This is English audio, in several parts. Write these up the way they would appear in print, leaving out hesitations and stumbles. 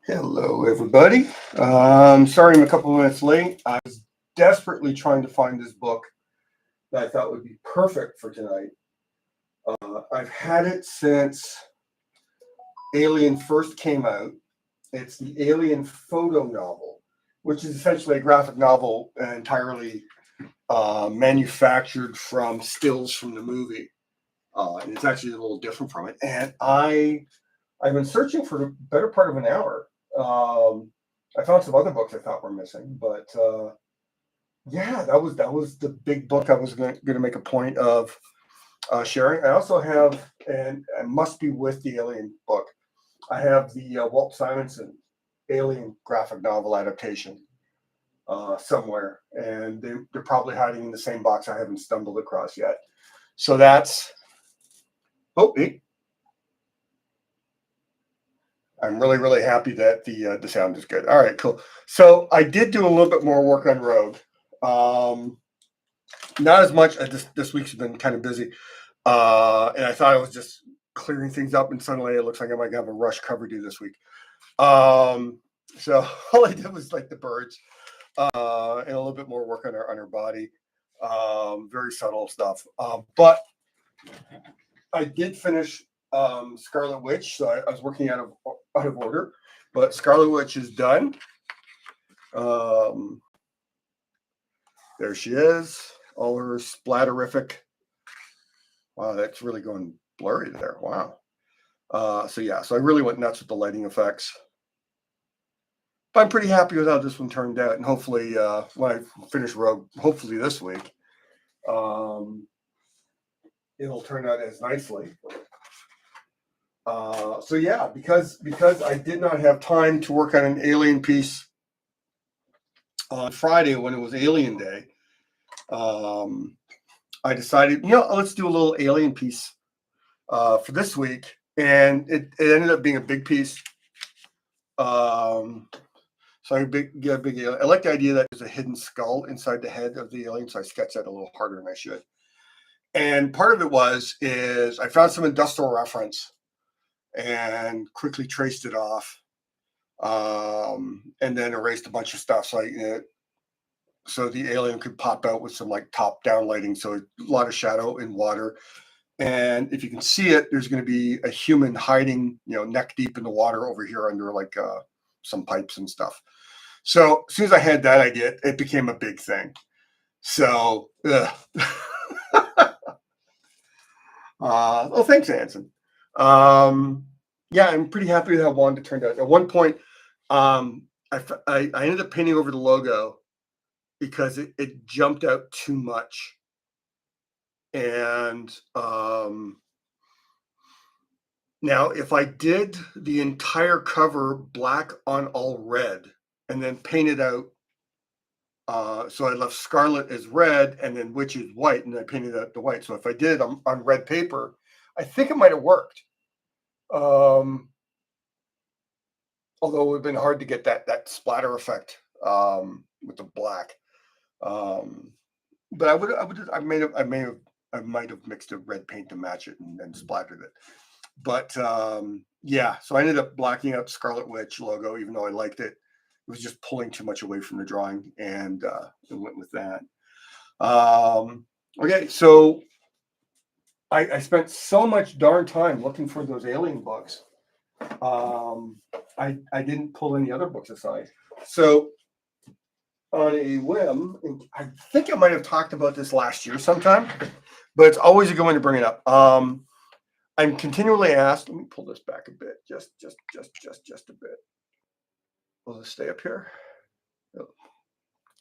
Hello, everybody. Sorry I'm a couple of minutes late. I was desperately trying to find this book that I thought would be perfect for tonight. I've had it since Alien first came out. It's the Alien photo novel, which is essentially a graphic novel entirely manufactured from stills from the movie. And it's actually a little different from it. And I've been searching for the better part of an hour. I found some other books I thought were missing, but yeah, that was the big book I was going to make a point of sharing. I also have, and I must be with the Alien book. I have the Walt Simonson Alien graphic novel adaptation somewhere, and they're probably hiding in the same box I haven't stumbled across yet. So that's hey, I'm really, really happy that the sound is good. All right, cool. So I did do a little bit more work on Rogue. Not as much. This week's been kind of busy, and I thought I was just clearing things up, and suddenly it looks like I might have a rush cover due this week. So all I did was like the birds, and a little bit more work on her body. Very subtle stuff, but I did finish Scarlet Witch, so I was working out of order, but Scarlet Witch is done. There she is, all her splatterific. Wow, that's really going blurry there. Wow. So yeah, so I really went nuts with the lighting effects. But I'm pretty happy with how this one turned out, and hopefully, when I finish Rogue, hopefully this week, it'll turn out as nicely. So yeah, because I did not have time to work on an Alien piece on Friday when it was Alien Day, I decided, let's do a little Alien piece for this week, and it ended up being a big piece. So I get a big alien. I like the idea that there's a hidden skull inside the head of the alien, so I sketched that a little harder than I should. And part of it is I found some industrial reference and quickly traced it off, and then erased a bunch of stuff so the alien could pop out with some like top-down lighting, so a lot of shadow in water. And if you can see it, there's going to be a human hiding, neck deep in the water over here under like some pipes and stuff. So as soon as I had that idea, it became a big thing. So, well, thanks, Anson. Yeah, I'm pretty happy with how Wanda turned out. At one point, I ended up painting over the logo because it jumped out too much. And now, if I did the entire cover black on all red and then painted out, so I left Scarlet as red and then Witch is white, and I painted out the white. So if I did it on red paper, I think it might have worked. Although it would have been hard to get that splatter effect with the black. But I might have mixed a red paint to match it and then splattered it. But yeah, so I ended up blacking out Scarlet Witch logo, even though I liked it. It was just pulling too much away from the drawing, and it went with that. Okay, so I spent so much darn time looking for those Alien books. I didn't pull any other books aside. So on a whim, and I think I might have talked about this last year sometime, but it's always a good one to bring it up. I'm continually asked. Let me pull this back a bit, just a bit. Will it stay up here? Oh,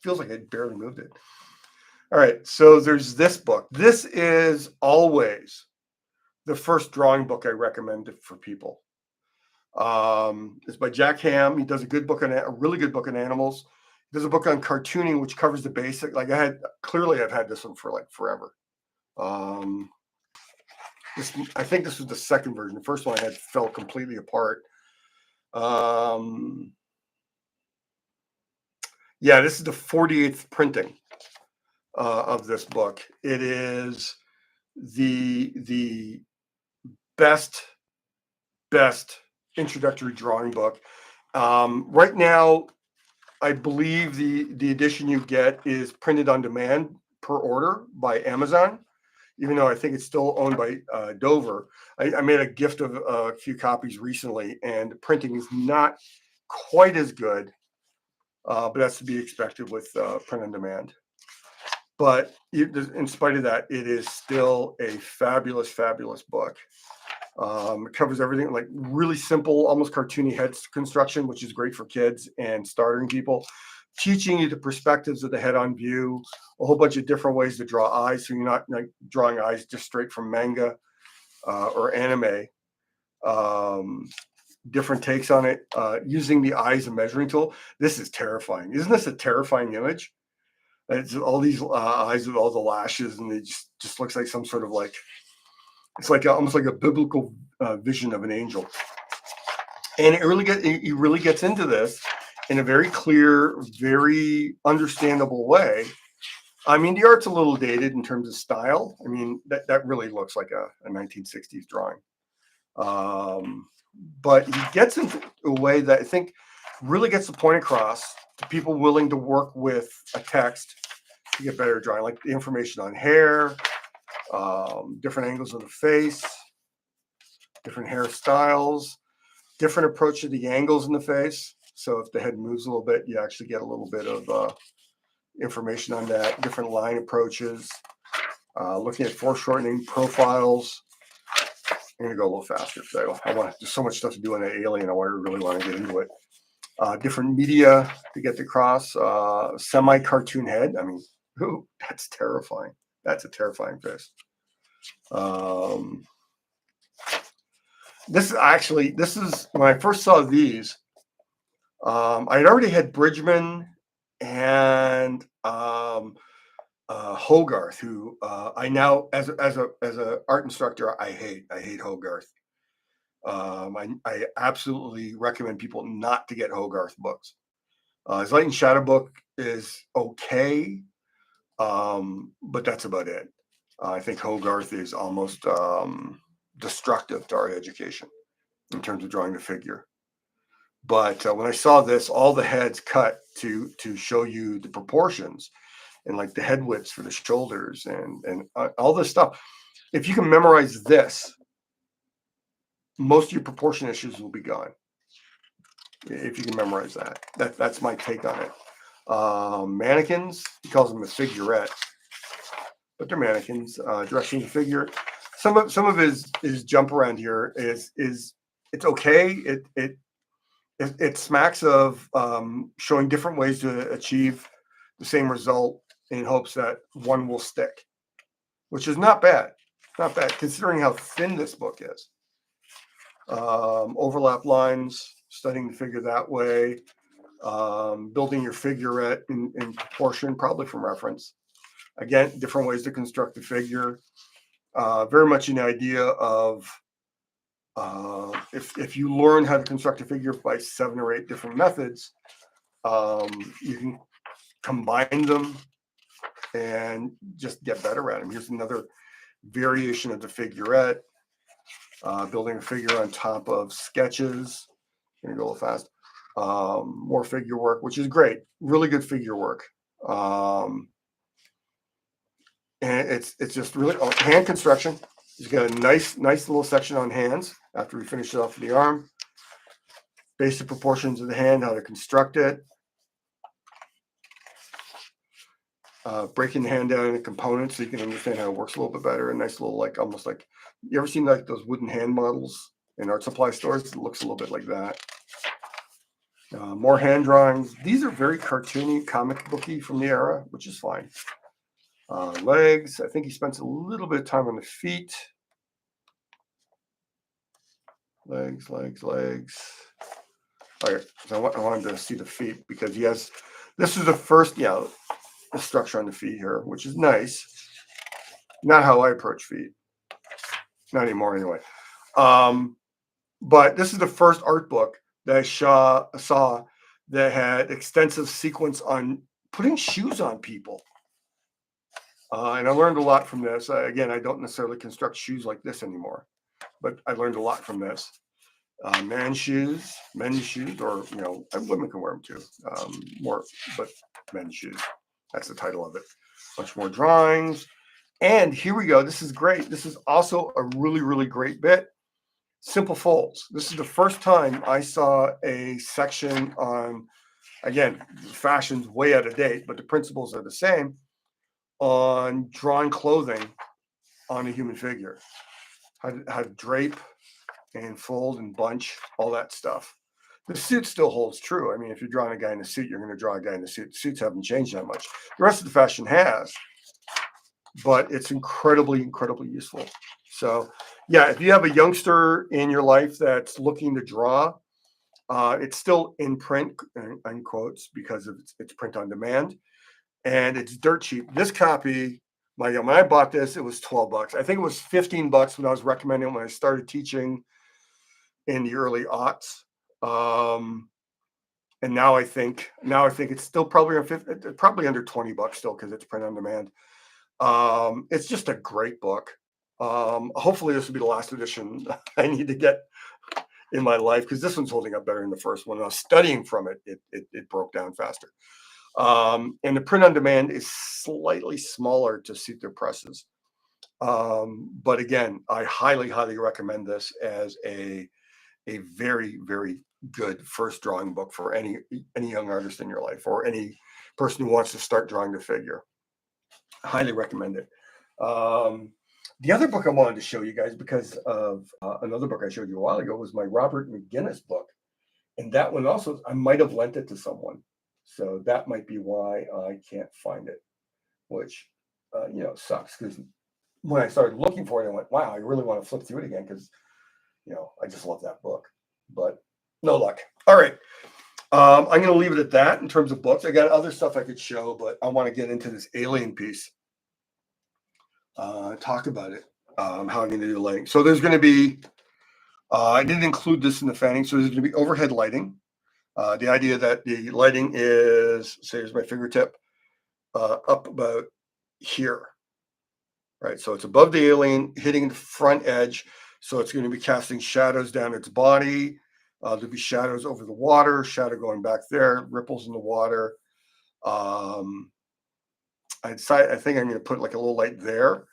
feels like I barely moved it. All right, so there's this book. This is always the first drawing book I recommend for people. It's by Jack Ham. He does a really good book on animals. He does a book on cartooning, which covers the basic. Like I've had this one for like forever. I think this was the second version. The first one I had fell completely apart. Yeah, this is the 48th printing of this book. It is the best introductory drawing book. Right now, I believe the edition you get is printed on demand per order by Amazon, even though I think it's still owned by Dover. I made a gift of a few copies recently, and the printing is not quite as good, but that's to be expected with print on demand. But in spite of that, it is still a fabulous, fabulous book. It covers everything, like really simple, almost cartoony head construction, which is great for kids and starting people. Teaching you the perspectives of the head on view, a whole bunch of different ways to draw eyes, so you're not like drawing eyes just straight from manga or anime. Different takes on it, using the eye as a measuring tool. This is terrifying. Isn't this a terrifying image? It's all these eyes with all the lashes, and it just looks like some sort of like, it's like almost like a biblical vision of an angel. And it really gets into this in a very clear, very understandable way. I mean, the art's a little dated in terms of style. I mean, that really looks like a 1960s drawing. But he gets into a way that I think really gets the point across to people willing to work with a text to get better drawing, like the information on hair, different angles of the face, different hairstyles, different approach to the angles in the face. So if the head moves a little bit, you actually get a little bit of information on that, different line approaches, looking at foreshortening profiles. I'm going to go a little faster because there's so much stuff to do on the alien. I really want to get into it. Different media to get across, semi-cartoon head. I mean, that's terrifying. That's a terrifying face. This is when I first saw these. I had already had Bridgman and Hogarth, who I now, as a art instructor, I hate Hogarth. I absolutely recommend people not to get Hogarth books. His Light and Shadow book is okay, but that's about it. I think Hogarth is almost destructive to art education in terms of drawing the figure. But when I saw this, all the heads cut to show you the proportions and like the head widths for the shoulders and all this stuff. If you can memorize this, most of your proportion issues will be gone. If you can memorize that. That's my take on it. Mannequins, he calls them a figurette, but they're mannequins. Directing the figure. Some of his jump around here is it's okay. It smacks of showing different ways to achieve the same result in hopes that one will stick, which is not bad. Not bad considering how thin this book is. Overlap lines, studying the figure that way, building your figurette in proportion, probably from reference. Again, different ways to construct the figure. Very much an idea of if you learn how to construct a figure by 7 or 8 different methods, you can combine them and just get better at them. Here's another variation of the figurette, building a figure on top of sketches. I'm gonna go a little fast. More figure work, which is great. Really good figure work. And it's just really hand construction. He's got a nice little section on hands after we finish it off with the arm. Basic proportions of the hand, how to construct it. Breaking the hand down into components so you can understand how it works a little bit better. A nice little, like, almost like, you ever seen like those wooden hand models in art supply stores? It looks a little bit like that. More hand drawings. These are very cartoony, comic booky from the era, which is fine. Legs. I think he spends a little bit of time on the feet. Legs. All right. So I wanted to see the feet because he has. This is the first, the structure on the feet here, which is nice. Not how I approach feet. Not anymore, anyway. But this is the first art book that I saw that had extensive sequence on putting shoes on people. And I learned a lot from this. Again, I don't necessarily construct shoes like this anymore, but I learned a lot from this. men's shoes, or women can wear them too. More, but men's shoes. That's the title of it. Much more drawings. And here we go. This is great. This is also a really, really great bit. Simple folds. This is the first time I saw a section on, again, fashion's way out of date, but the principles are the same, on drawing clothing on a human figure. How to drape and fold and bunch, all that stuff. The suit still holds true. I mean, if you're drawing a guy in a suit, you're going to draw a guy in a suit. Suits haven't changed that much. The rest of the fashion has, but it's incredibly, incredibly useful. So, yeah, if you have a youngster in your life that's looking to draw, it's still in print, in quotes, because it's print on demand, and it's dirt cheap. This copy, when I bought this, it was $12. I think it was $15 when I was recommending when I started teaching in the early aughts. And now I think it's still probably under $20 still, because it's print on demand. It's just a great book. Hopefully this will be the last edition I need to get in my life, because this one's holding up better than the first one. When I was studying from it, it broke down faster. And the print on demand is slightly smaller to suit their presses. But again, I highly, highly recommend this as a very, very good first drawing book for any young artist in your life, or any person who wants to start drawing the figure. Highly recommend it. The other book I wanted to show you guys, because of another book I showed you a while ago, was my Robert McGinnis book. And that one also, I might have lent it to someone. So that might be why I can't find it, which, sucks, because when I started looking for it, I went, wow, I really want to flip through it again, because, I just love that book. But no luck. All right. I'm going to leave it at that in terms of books. I got other stuff I could show, but I want to get into this alien piece. Talk about it. How I'm going to do the lighting. So there's going to be, I didn't include this in the fanning, so there's going to be overhead lighting. The idea that the lighting is, say, here's my fingertip, up about here, right? So it's above the alien, hitting the front edge. So it's going to be casting shadows down its body. There'll be shadows over the water, shadow going back there, ripples in the water. I think I'm going to put like a little light there.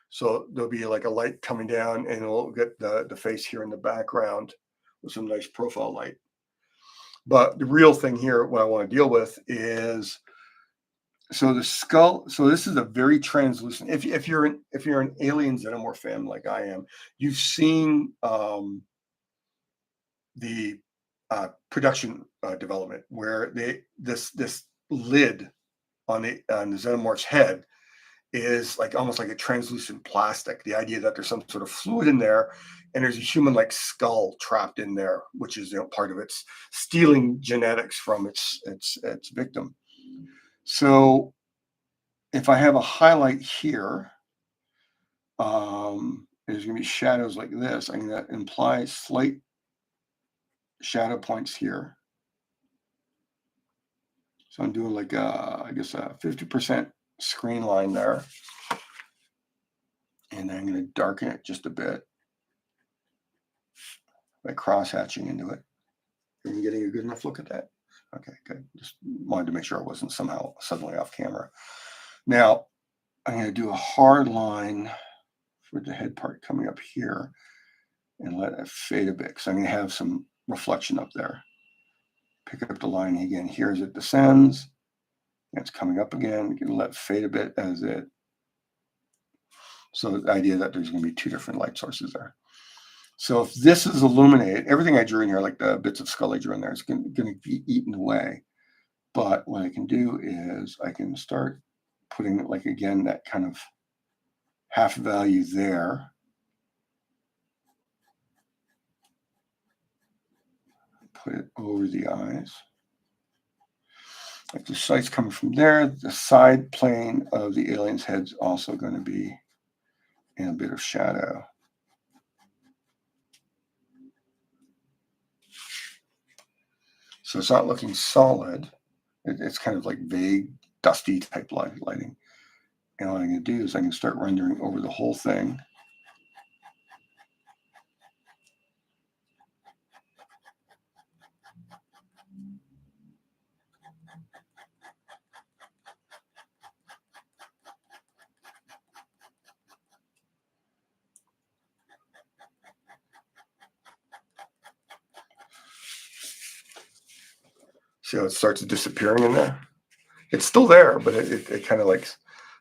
So there'll be like a light coming down, and it'll get the face here in the background with some nice profile light. But the real thing here, what I want to deal with is, so the skull. So this is a very translucent. If you're an Alien Xenomorph fan like I am, you've seen the production development where this lid on the Xenomorph's head is like almost like a translucent plastic. The idea that there's some sort of fluid in there, and there's a human-like skull trapped in there, which is part of its stealing genetics from its victim. So if I have a highlight here, there's going to be shadows like this. I mean, that implies slight shadow points here. So I'm doing like I guess a 50% screen line there. And I'm going to darken it just a bit by cross-hatching into it. Are you getting a good enough look at that? Okay, good. Just wanted to make sure I wasn't somehow suddenly off camera. Now, I'm going to do a hard line for the head part coming up here and let it fade a bit, because I'm going to have some reflection up there. Pick up the line again here as it descends. And it's coming up again. You can let it fade a bit as it. So the idea that there's going to be two different light sources there. So if this is illuminated, everything I drew in here, like the bits of skull I drew in there, is going to be eaten away. But what I can do is I can start putting it, like, again, that kind of half value there. Put it over the eyes. If the sight's coming from there, the side plane of the alien's head's also going to be in a bit of shadow. So it's not looking solid. It's kind of like vague, dusty type lighting. And what I'm going to do is I can start rendering over the whole thing. See how it starts disappearing in there? It's still there, but it kind of like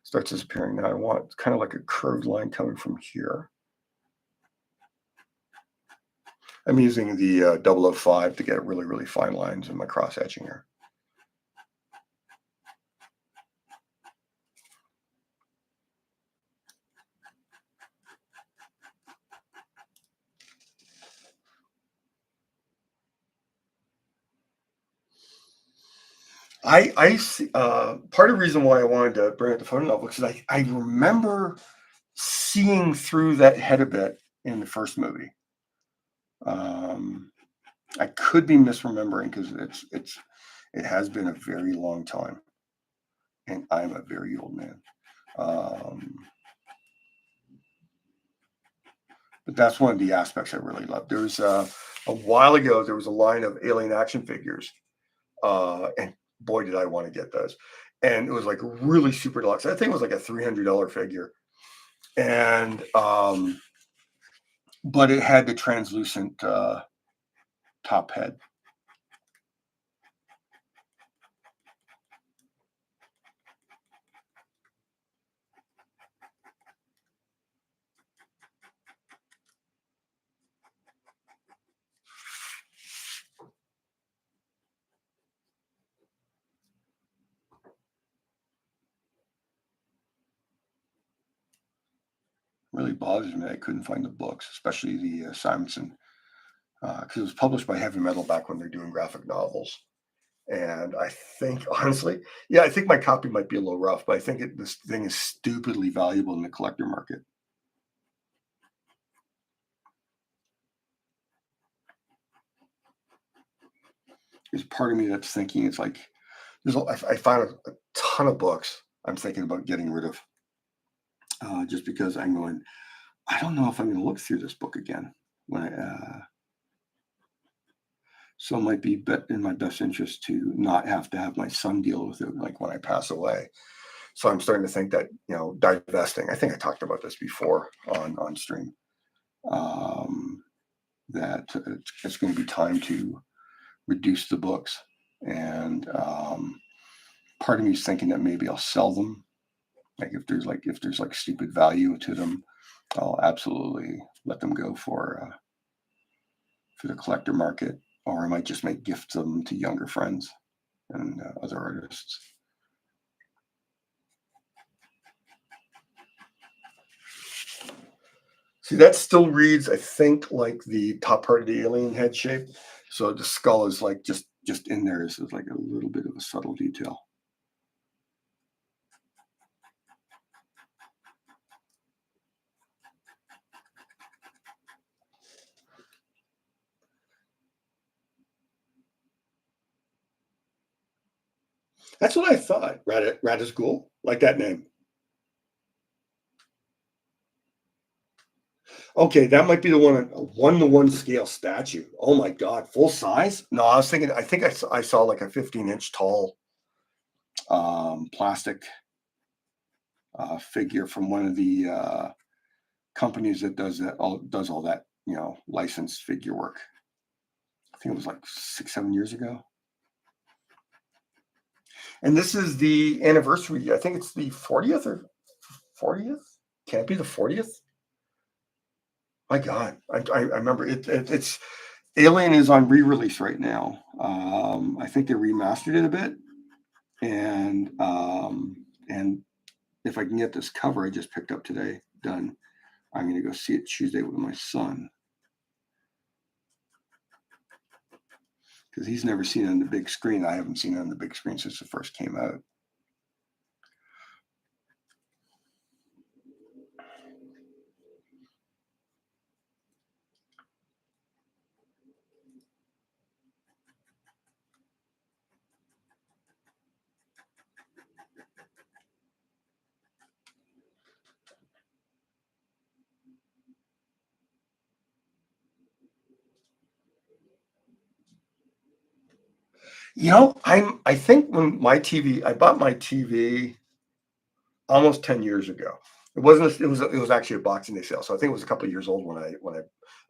starts disappearing. Now I want kind of like a curved line coming from here. I'm using the 005 to get really, really fine lines in my cross hatching here. I see, part of the reason why I wanted to bring up the photo novel because I remember seeing through that head a bit in the first movie. I could be misremembering because it has been a very long time, and I'm a very old man. But that's one of the aspects I really love. There was a while ago there was a line of alien action figures, and boy did I want to get those. And it was like really super deluxe. I think it was like a $300 figure, and but it had the translucent top head. Really bothers me that I couldn't find the books, especially the Simonson, because it was published by Heavy Metal back when they're doing graphic novels. And I think, honestly, yeah, I think my copy might be a little rough, but I think this thing is stupidly valuable in the collector market. There's part of me that's thinking it's like I found a ton of books I'm thinking about getting rid of, just because I'm going. I don't know if I'm going to look through this book again when so it might be in my best interest to not have to have my son deal with it like when I pass away. So I'm starting to think that divesting. I think I talked about this before on stream. That it's going to be time to reduce the books, and part of me is thinking that maybe I'll sell them. Like if there's like stupid value to them, I'll absolutely let them go for the collector market, or I might just gift them to younger friends and other artists. See, that still reads, I think, like the top part of the alien head shape. So the skull is like just in there is like a little bit of a subtle detail. That's what I thought. Radisgul, like that name. Okay, that might be the one, a 1-to-1 scale statue. Oh my God, full size? No, I was thinking. I think I saw like a 15-inch tall plastic figure from one of the companies that does all that licensed figure work. I think it was like 6-7 years ago. And this is the anniversary. I think it's the 40th or 40th. Can't be the 40th. My God, I remember it's Alien is on re-release right now. I think they remastered it a bit, and if I can get this cover I just picked up today done, I'm going to go see it Tuesday with my son because he's never seen it on the big screen. I haven't seen it on the big screen since it first came out. I think when I bought my TV almost 10 years ago. It wasn't. It was actually a Boxing Day sale, so I think it was a couple of years old when I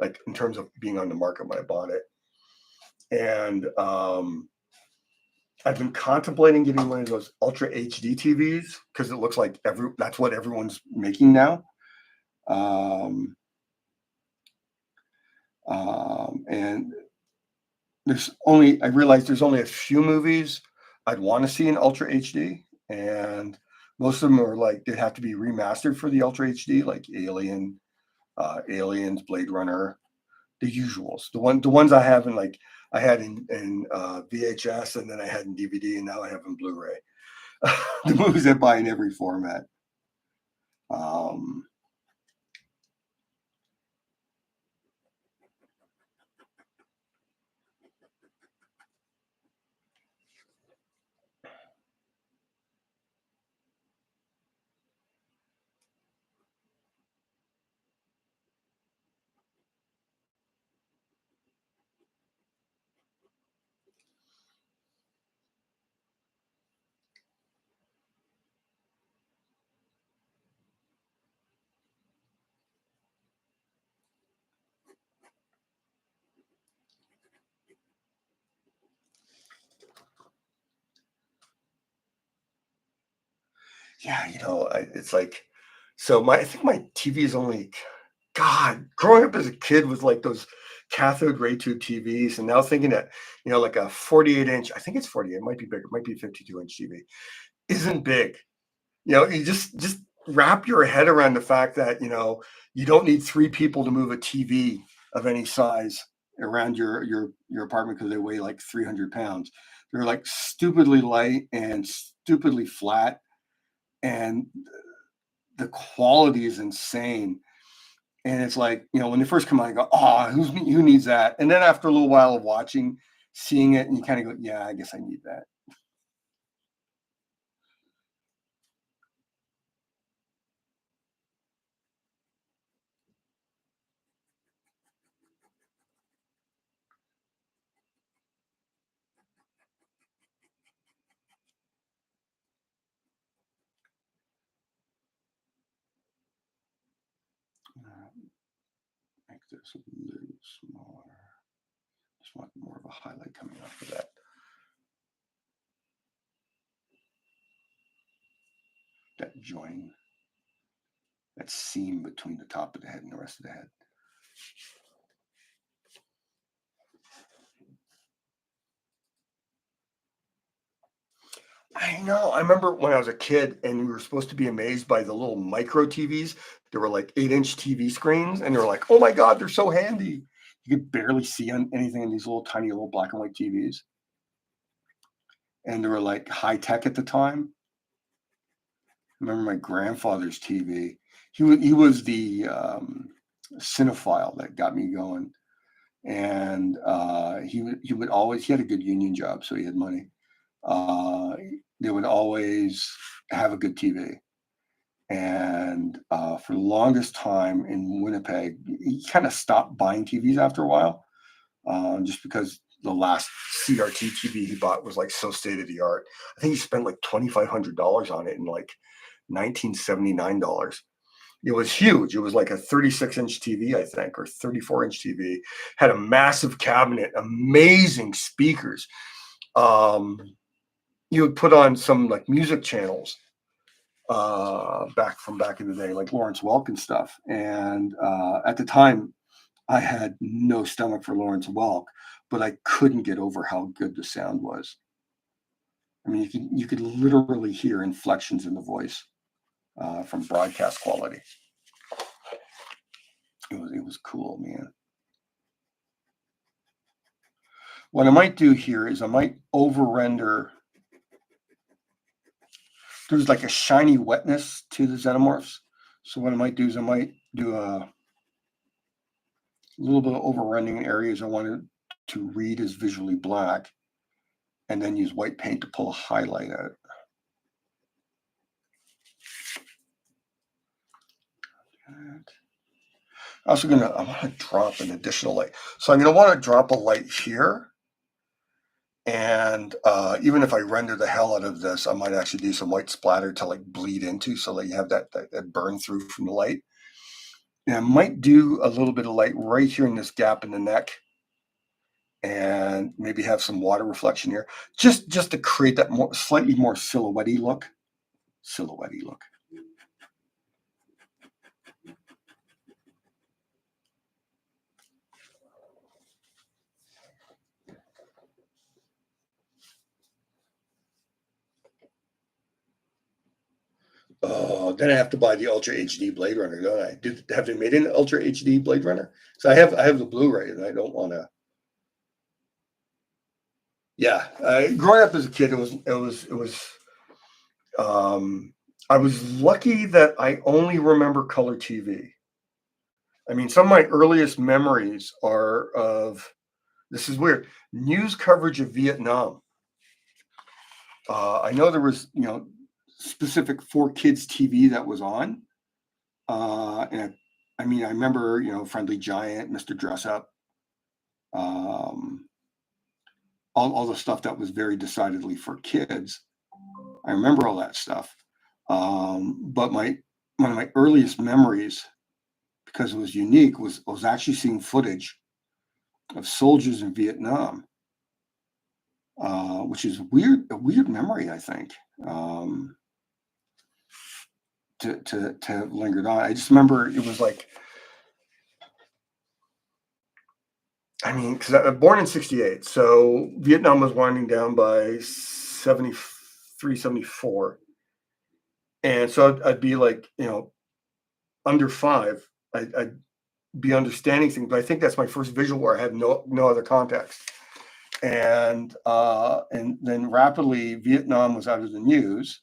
like in terms of being on the market when I bought it. And I've been contemplating getting one of those Ultra HD TVs because it looks like that's what everyone's making now. Um, and I realized there's only a few movies I'd want to see in Ultra HD, and most of them are like they have to be remastered for the Ultra HD, like Aliens, Blade Runner, the usuals. The ones I have in like I had in VHS, and then I had in DVD, and now I have in Blu-ray. The movies I buy in every format. Um, yeah, it's like so. I think my TV is only God. Growing up as a kid with like those cathode ray tube TVs, and now thinking that like a 48-inch. I think it's 48. It might be bigger. It might be 52-inch TV. Isn't big. You just wrap your head around the fact that you don't need three people to move a TV of any size around your apartment because they weigh like 300 pounds. They're like stupidly light and stupidly flat, and the quality is insane. And it's like when they first come out, I go, "Oh, who needs that?" And then after a little while of watching, seeing it, and you kind of go, "Yeah, I guess I need that." Make this a little smaller. Just want more of a highlight coming off of that join, that seam between the top of the head and the rest of the head. I know. I remember when I was a kid and we were supposed to be amazed by the little micro TVs. There were like 8-inch TV screens, and they were like, "Oh my God, they're so handy." You could barely see anything in these little tiny little black and white TVs. And they were like high tech at the time. I remember my grandfather's TV. He was the cinephile that got me going, and he had a good union job, so he had money. Uh, they would always have a good TV, and for the longest time in Winnipeg, he kind of stopped buying TVs after a while, just because the last CRT TV he bought was like so state of the art. I think he spent like $2,500 on it in like 1979 dollars. It was huge. It was like a 36-inch TV, I think, or 34-inch TV. Had a massive cabinet, amazing speakers. Um, you would put on some like music channels back in the day, like Lawrence Welk and stuff. And at the time, I had no stomach for Lawrence Welk, but I couldn't get over how good the sound was. I mean, you could literally hear inflections in the voice from broadcast quality. It was cool, man. What I might do here is I might over render. There's like a shiny wetness to the xenomorphs. So what I might do is I might do a little bit of over rendering areas I wanted to read as visually black, and then use white paint to pull a highlight out. I'm going to drop an additional light. So I'm going to want to drop a light here. And even if I render the hell out of this, I might actually do some white splatter to like bleed into so that you have that burn through from the light. And I might do a little bit of light right here in this gap in the neck, and maybe have some water reflection here, just to create that slightly more silhouette-y look. Oh, then I have to buy the Ultra HD Blade Runner, don't I? Have they made an Ultra HD Blade Runner? So I have the Blu-ray, and I don't want to. Yeah, growing up as a kid, it was. I was lucky that I only remember color TV. I mean, some of my earliest memories are of, this is weird, news coverage of Vietnam. I know there was, specific for kids TV that was on. And I mean, I remember, Friendly Giant, Mr. Dress Up, all the stuff that was very decidedly for kids. I remember all that stuff. But one of my earliest memories, because it was unique, was actually seeing footage of soldiers in Vietnam, which is a weird memory, I think, to have lingered on. I just remember it was like, I mean, because I'm born in 68, so Vietnam was winding down by 73, 74. And so I'd be like, under 5, I'd be understanding things, but I think that's my first visual where I had no other context. And then rapidly Vietnam was out of the news.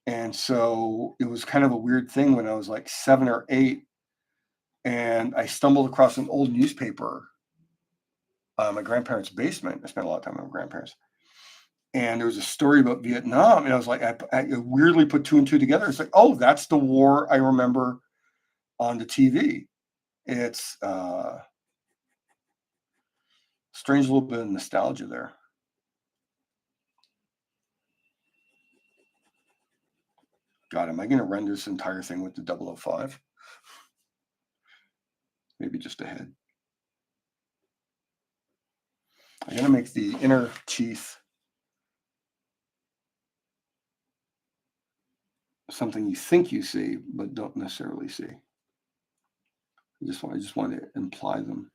And so it was kind of a weird thing when I was like 7 or 8, and I stumbled across an old newspaper, my grandparents' basement. I spent a lot of time with my grandparents. And there was a story about Vietnam, and I was like, I weirdly put 2 and 2 together. It's like, oh, that's the war I remember on the TV. It's strange little bit of nostalgia there. God, am I going to render this entire thing with the 005? Maybe just a head. I'm going to make the inner teeth something you think you see, but don't necessarily see. I just want to imply them,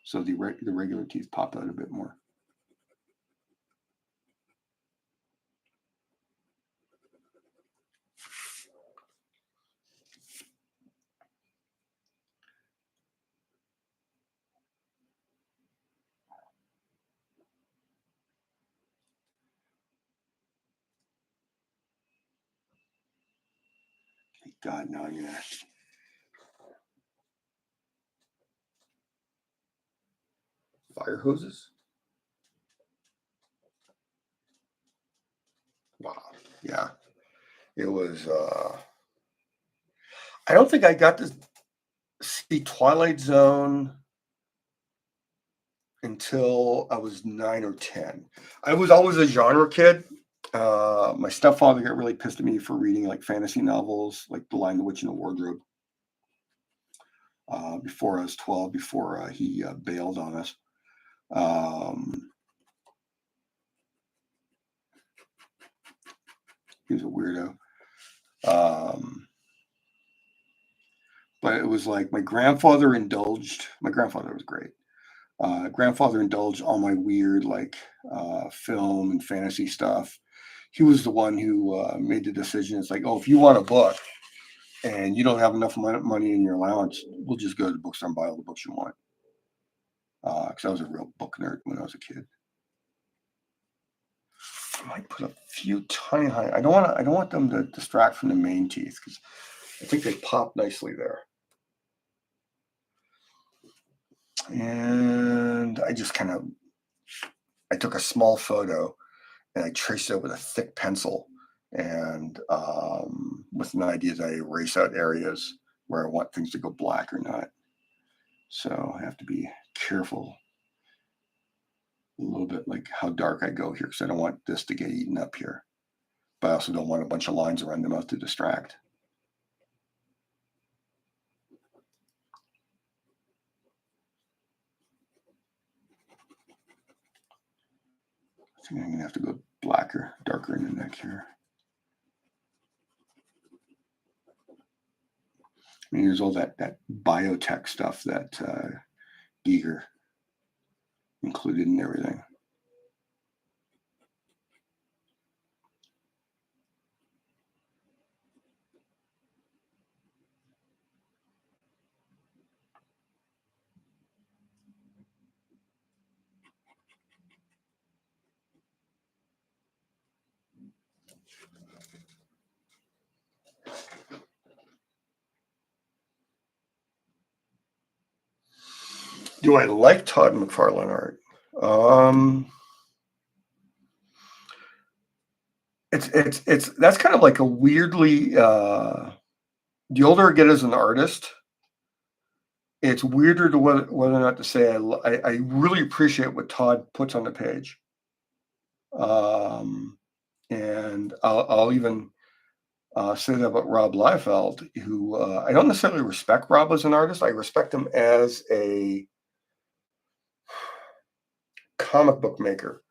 so the regular teeth pop out a bit more. God, now I'm gonna. Fire hoses? Wow. Yeah. It was, I don't think I got to see Twilight Zone until I was 9 or 10. I was always a genre kid. My stepfather got really pissed at me for reading like fantasy novels, like The Lion, the Witch, and the Wardrobe. Before I was 12, before he bailed on us. He was a weirdo. But it was like my grandfather indulged. My grandfather was great. Grandfather indulged all my weird like film and fantasy stuff. He was the one who made the decision. It's like, oh, if you want a book and you don't have enough money in your allowance, we'll just go to the bookstore and buy all the books you want. Because I was a real book nerd when I was a kid. I might put a few tiny. I don't want them to distract from the main teeth because I think they pop nicely there. And I just I took a small photo and I traced it with a thick pencil, and with an idea that I erase out areas where I want things to go black or not. So I have to be careful a little bit, like how dark I go here, because I don't want this to get eaten up here. But I also don't want a bunch of lines around the mouth to distract. think I'm gonna have to go blacker, darker in the neck here. I mean, here's all that biotech stuff that Giger included in everything. Do I like Todd McFarlane art? It's that's kind of like a weirdly the older I get as an artist, it's weirder to whether or not to say I really appreciate what Todd puts on the page. And I'll even say that about Rob Liefeld, who I don't necessarily respect Rob as an artist. I respect him as a comic book maker.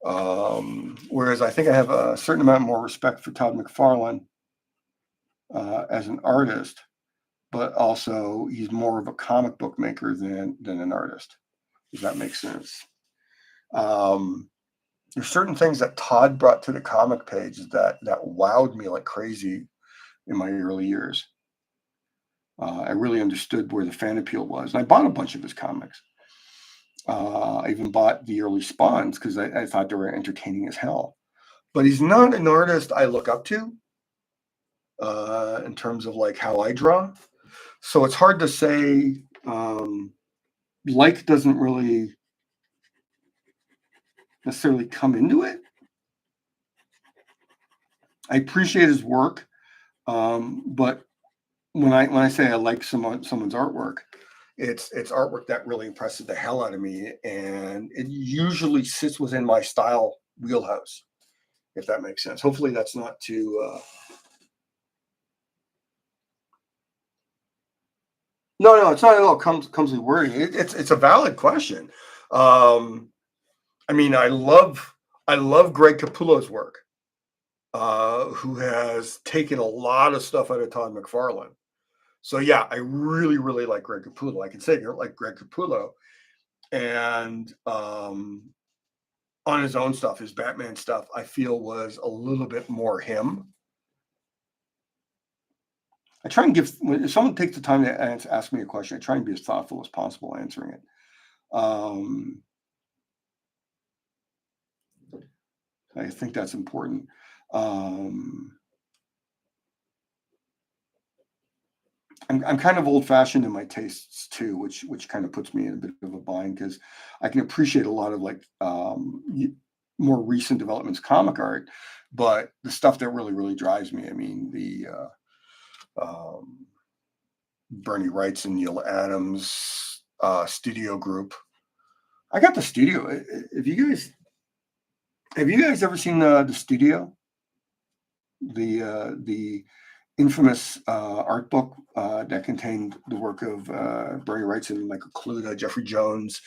Whereas I think I have a certain amount more respect for Todd McFarlane as an artist, but also he's more of a comic book maker than an artist, if that makes sense. There's certain things that Todd brought to the comic page that wowed me like crazy in my early years. I really understood where the fan appeal was, and I bought a bunch of his comics. I even bought the early Spawns because I thought they were entertaining as hell. But he's not an artist I look up to in terms of like how I draw. So it's hard to say. Like doesn't really necessarily come into it. I appreciate his work, but when I say I like someone's artwork, it's artwork that really impresses the hell out of me, and it usually sits within my style wheelhouse, if that makes sense. Hopefully, that's not too. No, it's not at all clumsy wording. It's a valid question. I mean, I love Greg Capullo's work, who has taken a lot of stuff out of Todd McFarlane. So yeah, I really like Greg Capullo. I can say you're like Greg Capullo, and on his own stuff, his Batman stuff, I feel was a little bit more him. I try and give if someone takes the time to ask me a question, I try and be as thoughtful as possible answering it. I think that's important. I'm kind of old-fashioned in my tastes too, which kind of puts me in a bit of a bind because I can appreciate a lot of like more recent developments, comic art, but the stuff that really drives me. I mean, the Bernie Wright's and Neil Adams studio group. I got the studio. Have you guys ever seen the studio? The infamous art book that contained the work of Bernie Wrightson, Michael Kaluta, Jeffrey Jones,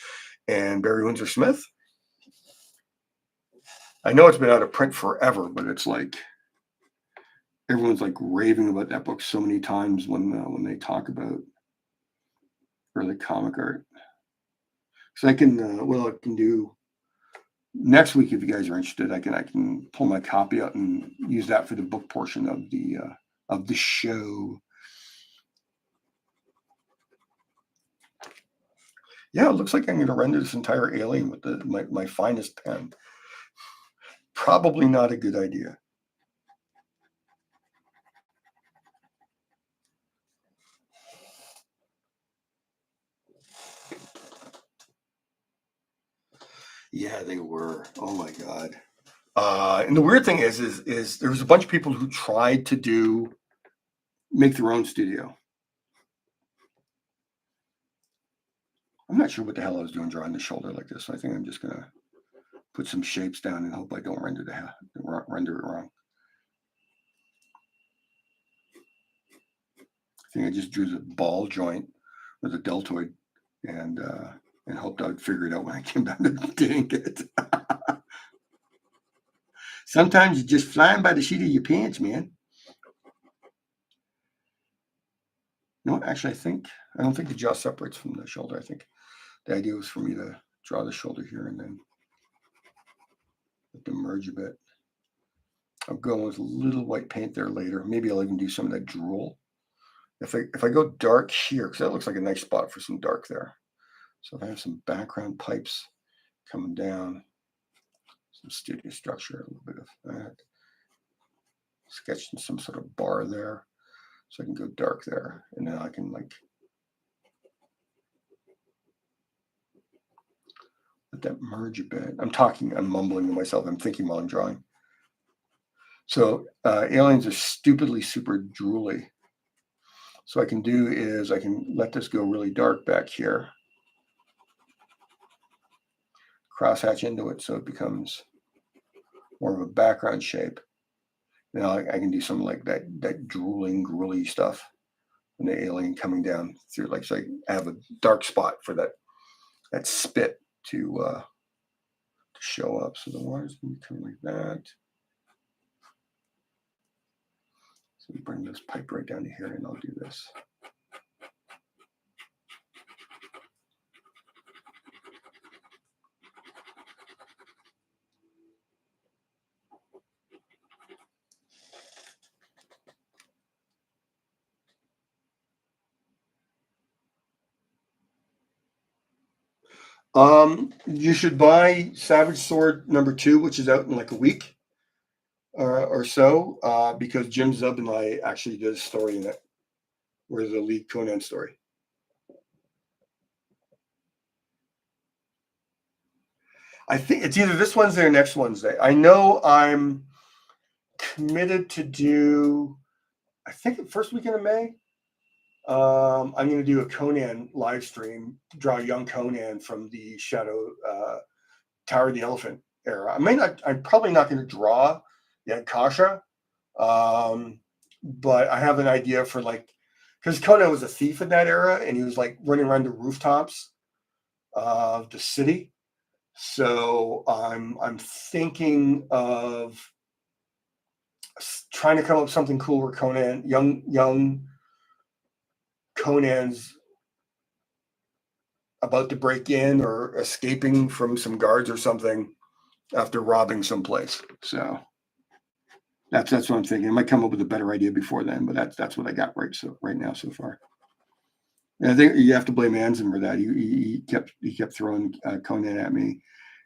and Barry Windsor Smith. I know it's been out of print forever, but it's like everyone's like raving about that book so many times when they talk about early comic art. So I can what I can do next week, if you guys are interested, I can pull my copy out and use that for the book portion of the show. Yeah, it looks like I'm going to render this entire alien with my finest pen. Probably not a good idea. Yeah, they were. Oh my God. And the weird thing is there was a bunch of people who tried to make their own studio. I'm not sure what the hell I was doing drawing the shoulder like this. So I think I'm just gonna put some shapes down and hope I don't render it wrong. I think I just drew the ball joint with a deltoid and hoped I would figure it out when I came down to doing it. Sometimes you're just flying by the seat of your pants, man. You know what? Actually, I don't think the jaw separates from the shoulder. I think the idea was for me to draw the shoulder here and then let them merge a bit. I'll go with a little white paint there later. Maybe I'll even do some of that drool. If I go dark here, because that looks like a nice spot for some dark there. So if I have some background pipes coming down, some studio structure, a little bit of that. Sketching some sort of bar there. So I can go dark there. And then I can like let that merge a bit. I'm mumbling to myself. I'm thinking while I'm drawing. So aliens are stupidly super drooly. So what I can do is I can let this go really dark back here. Crosshatch into it so it becomes more of a background shape. Now I can do some like that drooling, gruely stuff. And the alien coming down through, like, so I have a dark spot for that spit to show up. So the water's going to come like that. So we bring this pipe right down to here, and I'll do this. You should buy Savage Sword #2, which is out in like a week or so, because Jim Zub and I actually did a story in it, where the lead Conan story. I think it's either this Wednesday or next Wednesday. I know I'm committed to do, I think the first weekend of May. I'm going to do a Conan live stream, draw young Conan from the Shadow Tower of the Elephant era. I'm probably not going to draw yet Kasha, but I have an idea for, like, because Conan was a thief in that era, and he was like running around the rooftops of the city. So I'm thinking of trying to come up with something cool where Conan, young Conan's about to break in or escaping from some guards or something after robbing someplace. So that's what I'm thinking. I might come up with a better idea before then, but that's what I got right now so far. And I think you have to blame Anson for that. He kept throwing Conan at me,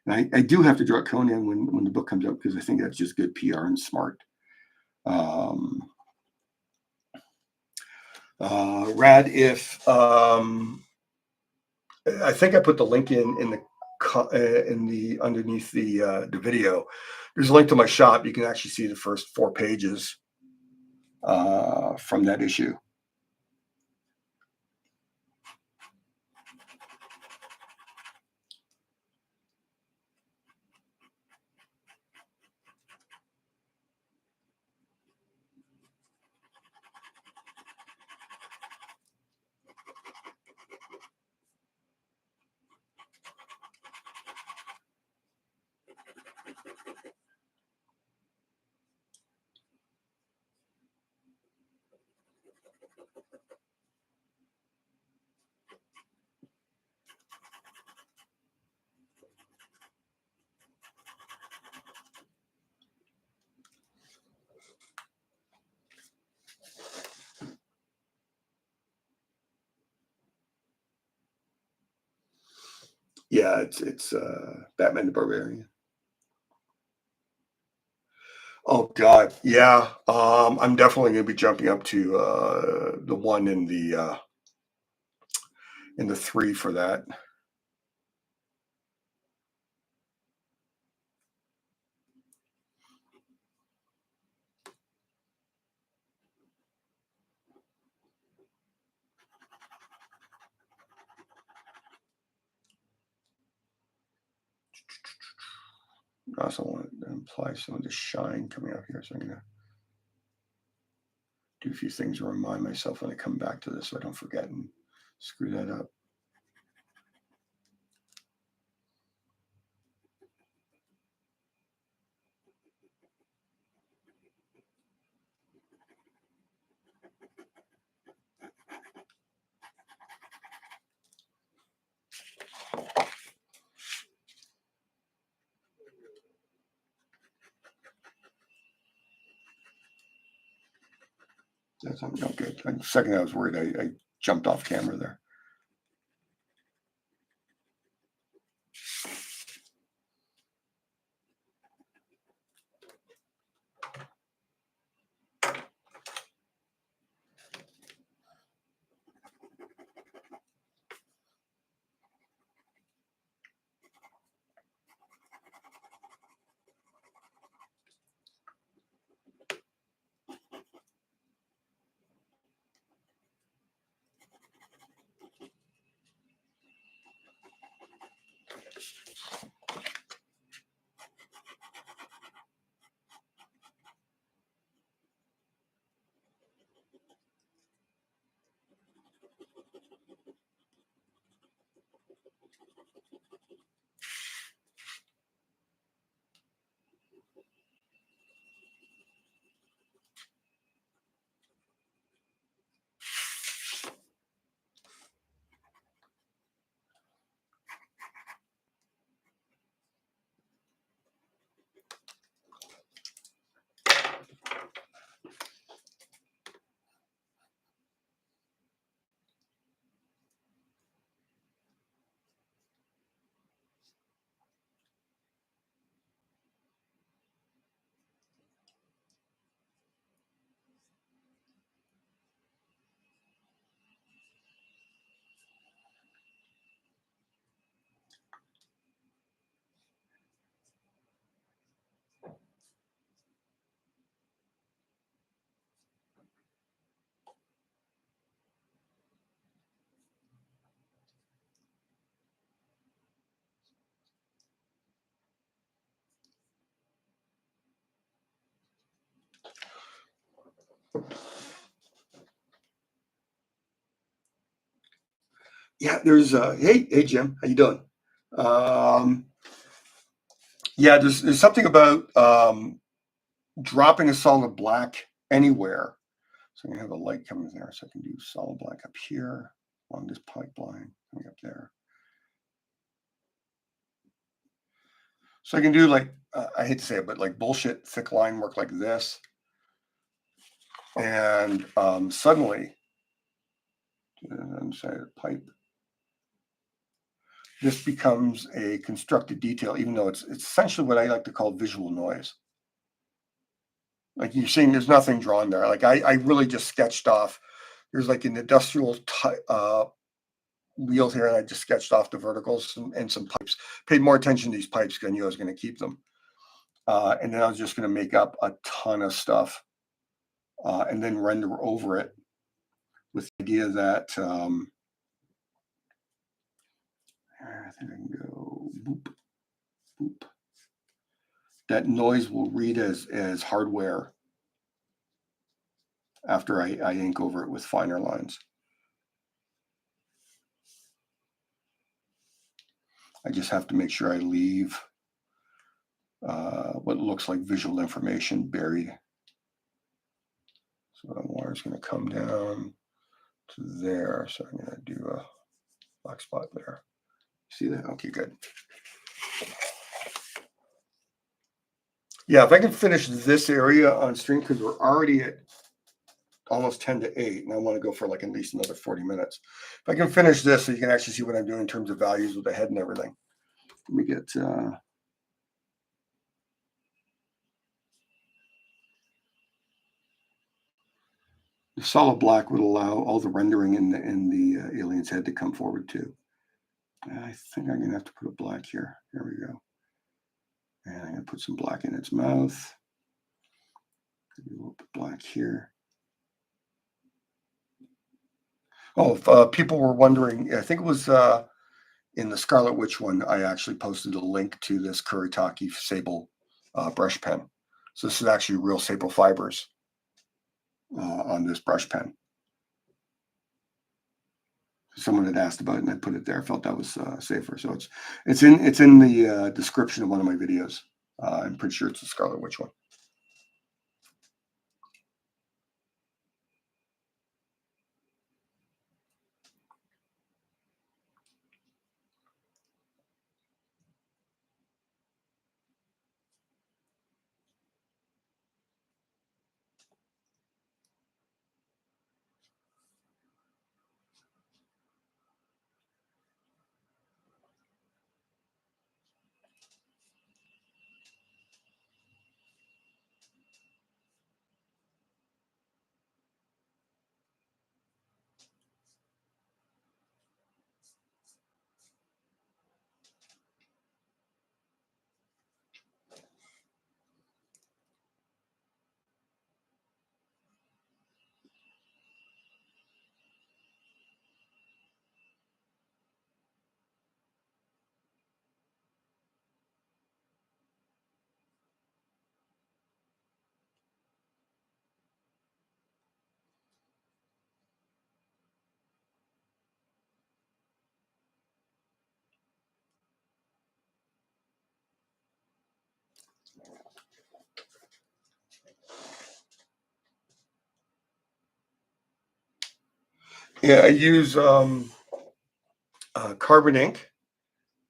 and I do have to draw Conan when the book comes out, because I think that's just good PR and smart. Rad if I think I put the link in the underneath the video. There's a link to my shop. You can actually see the first 4 pages from that issue. Yeah, it's Batman the Barbarian. Oh God, yeah. I'm definitely going to be jumping up to the one in the 3 for that. I also want to imply some of the shine coming out here, so I'm going to do a few things to remind myself when I come back to this, so I don't forget and screw that up. That's no good. A second, I was worried I jumped off camera there. Yeah, there's hey Jim, how you doing? Um, yeah, there's something about dropping a solid black anywhere. So I'm gonna have a light coming there, so I can do solid black up here along this pipeline coming up there. So I can do like I hate to say it, but like bullshit thick line work like this, and suddenly, say pipe, this becomes a constructed detail, even though it's essentially what I like to call visual noise. Like you're seeing, there's nothing drawn there. Like I really just sketched off. There's like an industrial wheel here, and I just sketched off the verticals and some pipes. Paid more attention to these pipes because I knew I was going to keep them. And then I was just going to make up a ton of stuff and then render over it with the idea that I think I can go boop, boop. That noise will read as hardware after I ink over it with finer lines. I just have to make sure I leave what looks like visual information buried. So that wire is going to come down to there. So I'm going to do a black spot there. See that? Okay, good. Yeah, if I can finish this area on stream, because we're already at almost 10 to 8, and I want to go for like at least another 40 minutes. If I can finish this so you can actually see what I'm doing in terms of values with the head and everything. Let me get the solid black would allow all the rendering in the alien's head to come forward too. I think I'm gonna have to put a black here. There we go. And I'm gonna put some black in its mouth. Maybe a little bit black here. Oh, if people were wondering, I think it was in the Scarlet Witch one, I actually posted a link to this Kuretake Sable brush pen. So this is actually real sable fibers on this brush pen. Someone had asked about it, and I put it there. I felt that was safer. So it's in the description of one of my videos. I'm pretty sure it's the Scarlet Witch one. Yeah, I use carbon ink.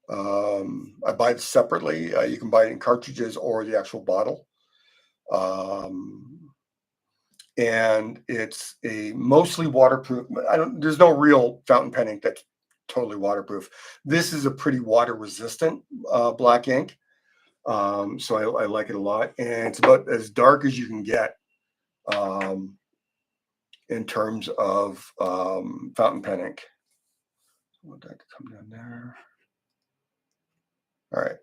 I buy it separately. You can buy it in cartridges or the actual bottle. Um, and it's a mostly waterproof. I don't. There's no real fountain pen ink that's totally waterproof. This is a pretty water resistant black ink, so I like it a lot, and it's about as dark as you can get um, in terms of fountain pen ink. I want that to come down there. All right,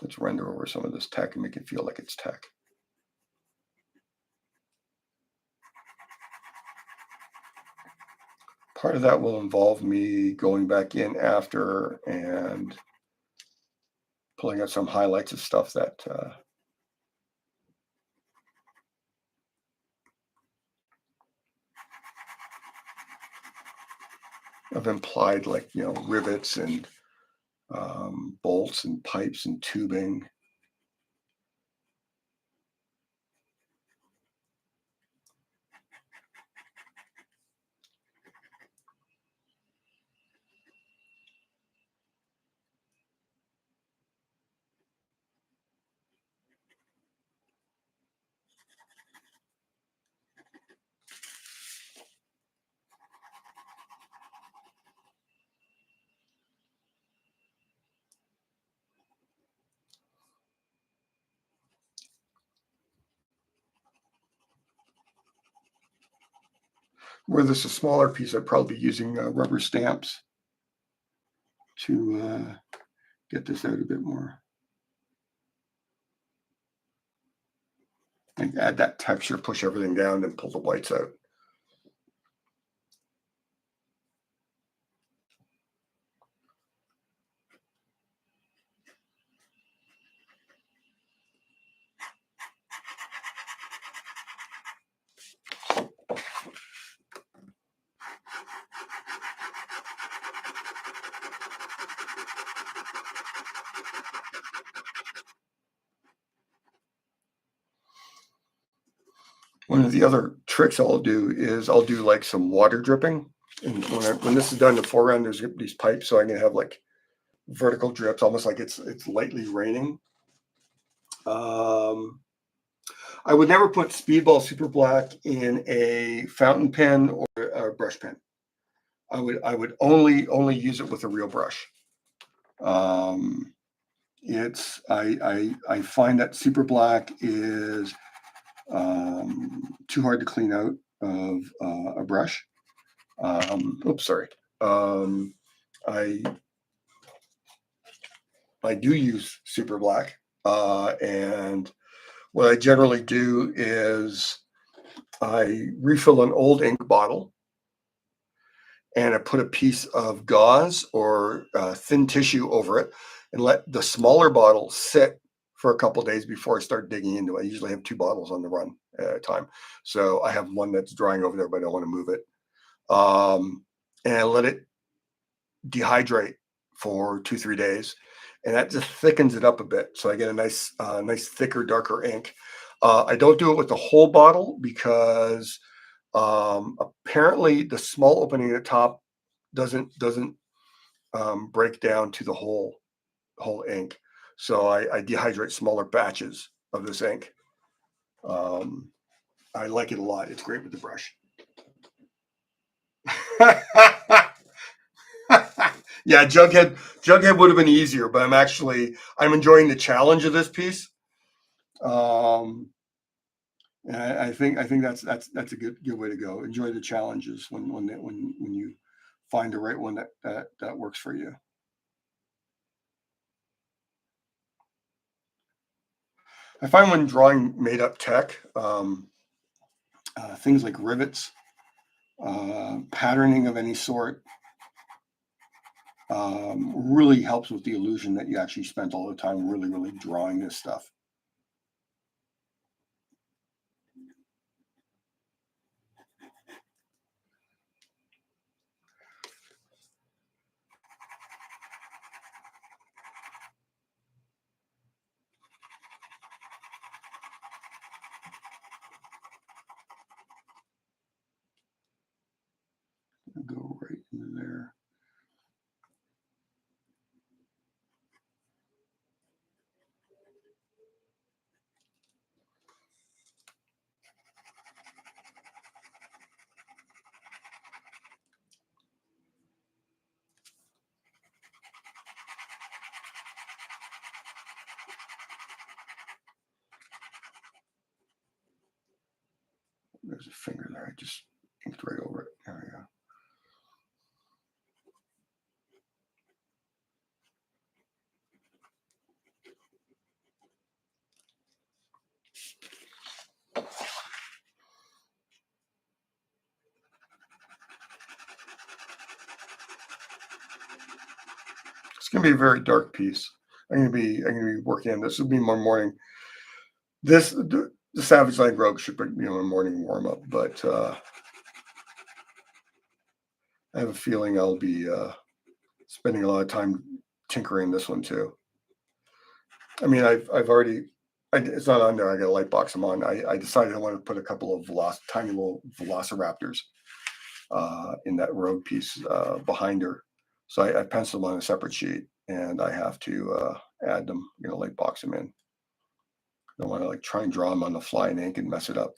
let's render over some of this tech and make it feel like it's tech. Part of that will involve me going back in after and pulling out some highlights of stuff that I've implied, like, rivets and bolts and pipes and tubing. Where this is a smaller piece, I'd probably be using rubber stamps to get this out a bit more. And add that texture, push everything down, and pull the whites out. One of the other tricks I'll do is I'll do like some water dripping. And when this is done, the foreground, there's these pipes, so I'm gonna have like vertical drips, almost like it's lightly raining. Um, I would never put Speedball Super Black in a fountain pen or a brush pen. I would only use it with a real brush. Um, it's I find that Super Black is too hard to clean out of a brush. Oops, sorry. Um, I I do use Super Black, and what I generally do is I refill an old ink bottle and I put a piece of gauze or thin tissue over it and let the smaller bottle sit for a couple days before I start digging into it. I usually have two bottles on the run at a time. So I have one that's drying over there, but I don't want to move it. And I let it dehydrate for 2-3 days, and that just thickens it up a bit. So I get a nice thicker, darker ink. I don't do it with the whole bottle because apparently the small opening at the top doesn't break down to the whole ink. So I dehydrate smaller batches of this ink. Um, I like it a lot. It's great with the brush. Yeah, Jughead would have been easier, but I'm enjoying the challenge of this piece. Um, and I think that's a good way to go. Enjoy the challenges when you find the right one that works for you. I find when drawing made up tech, things like rivets, patterning of any sort, really helps with the illusion that you actually spent all the time really drawing this stuff. go right in there. There's a finger there. I just inked right over it. There we go. It's gonna be a very dark piece. I'm gonna be working on this. Will be my morning. The Savage Line Rogue should be a morning warm up, but I have a feeling I'll be spending a lot of time tinkering this one too. I mean, I've already. It's not on there. I got a light box. I'm on. I decided I want to put a couple of tiny little velociraptors in that rogue piece behind her. So I penciled them on a separate sheet, and I have to add them. Light box them in. I don't want to try and draw them on the fly in ink and mess it up.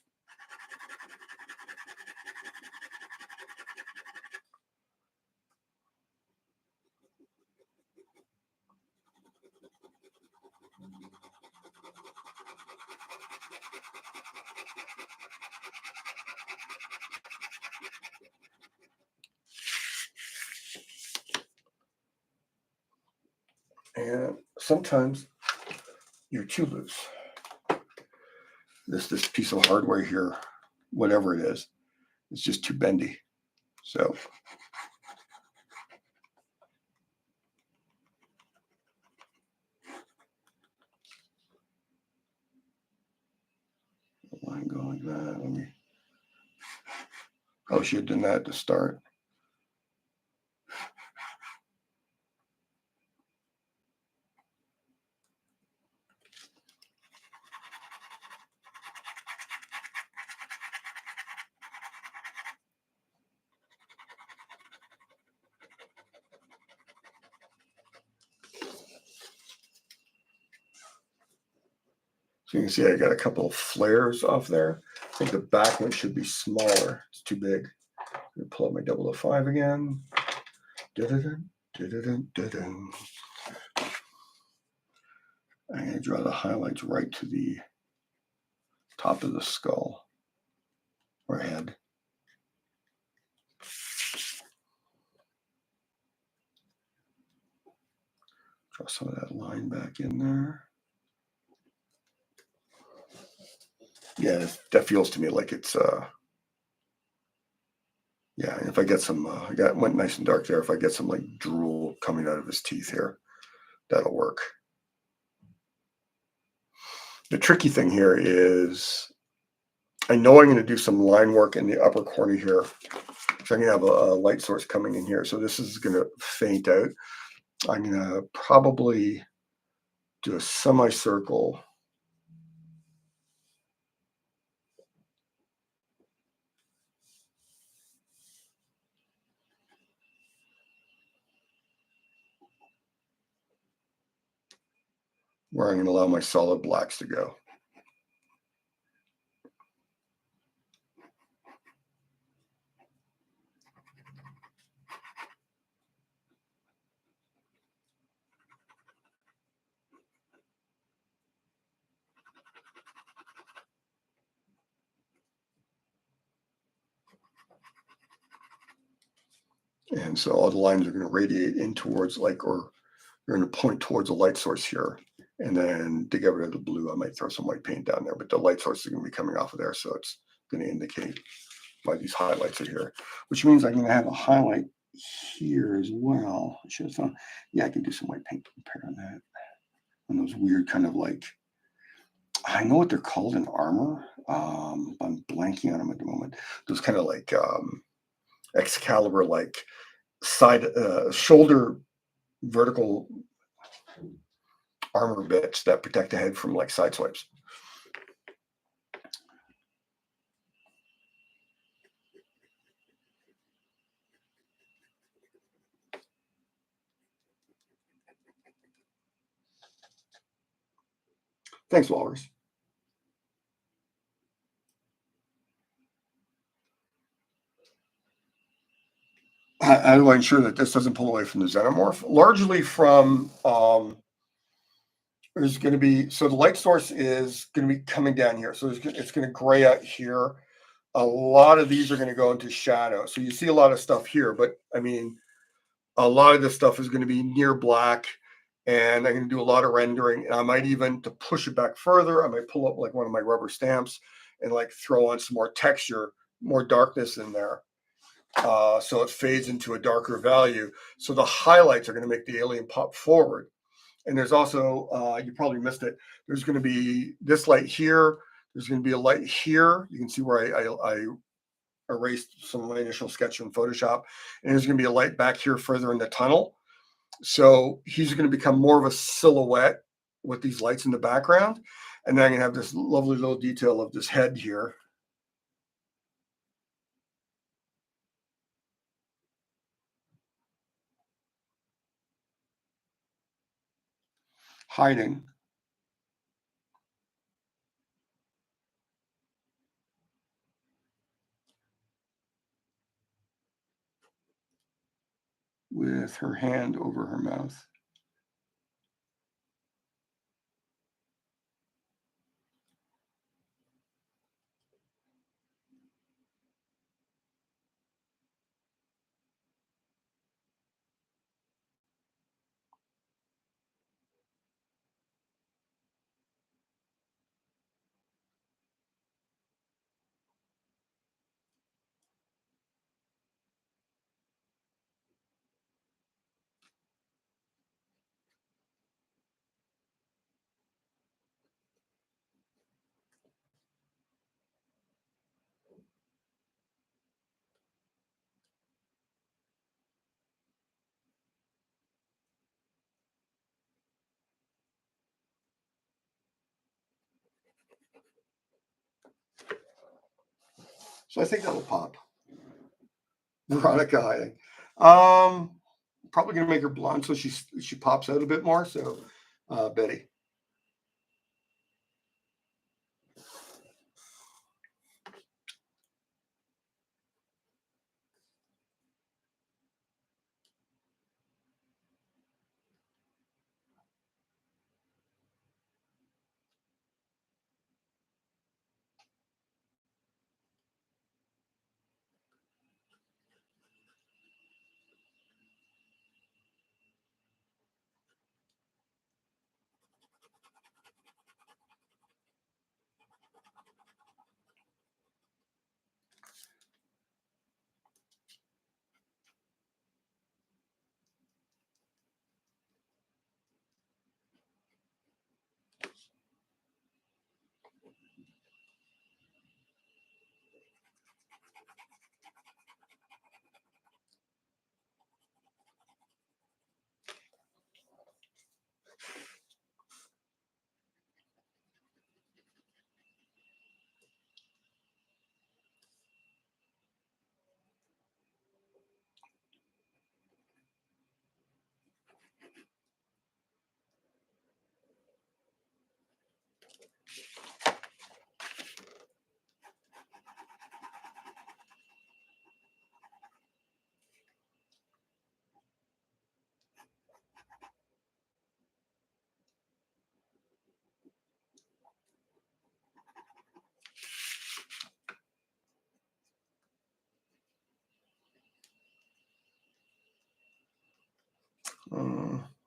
And sometimes you're too loose. This piece of hardware here, whatever it is, it's just too bendy. So line go like that. Let me. Oh, she had done that to start. So you can see I got a couple of flares off there. I think the back one should be smaller. It's too big. I'm gonna pull up my 005 again. I'm going to draw the highlights right to the top of the skull or head. Draw some of that line back in there. Yeah, that feels to me like it's yeah, if I get some went nice and dark there. If I get some drool coming out of his teeth here, that'll work. The tricky thing here is I know I'm going to do some line work in the upper corner here. So I'm going to have a light source coming in here. So this is going to faint out. I'm going to probably do a semicircle. Where I'm going to allow my solid blacks to go. And so all the lines are going to radiate in towards or you're going to point towards a light source here. And then to get rid of the blue, I might throw some white paint down there, but the light source is going to be coming off of there. So it's going to indicate why these highlights are here, which means I'm going to have a highlight here as well. I should have thought, yeah, I can do some white paint compare on that. On those weird kind of I know what they're called in armor. I'm blanking on them at the moment. Those kind of Excalibur, side, shoulder vertical armor bits that protect the head from side swipes. Thanks, Walrus. How do I ensure that this doesn't pull away from the xenomorph? Largely from there's going to be, so the light source is going to be coming down here. So it's going to gray out here. A lot of these are going to go into shadow. So you see a lot of stuff here, but I mean, a lot of this stuff is going to be near black, and I'm going to do a lot of rendering. And I might even, to push it back further, I might pull up like one of my rubber stamps and like throw on some more texture, more darkness in there. So it fades into a darker value. So the highlights are going to make the alien pop forward. And there's also, you probably missed it, there's going to be this light here. There's going to be a light here. You can see where I erased some of my initial sketch in Photoshop. And there's going to be a light back here further in the tunnel. So he's going to become more of a silhouette with these lights in the background. And then I'm going to have this lovely little detail of this head here. Hiding. With her hand over her mouth. So I think that'll pop. Veronica hiding. Probably gonna make her blonde so she pops out a bit more. So Betty.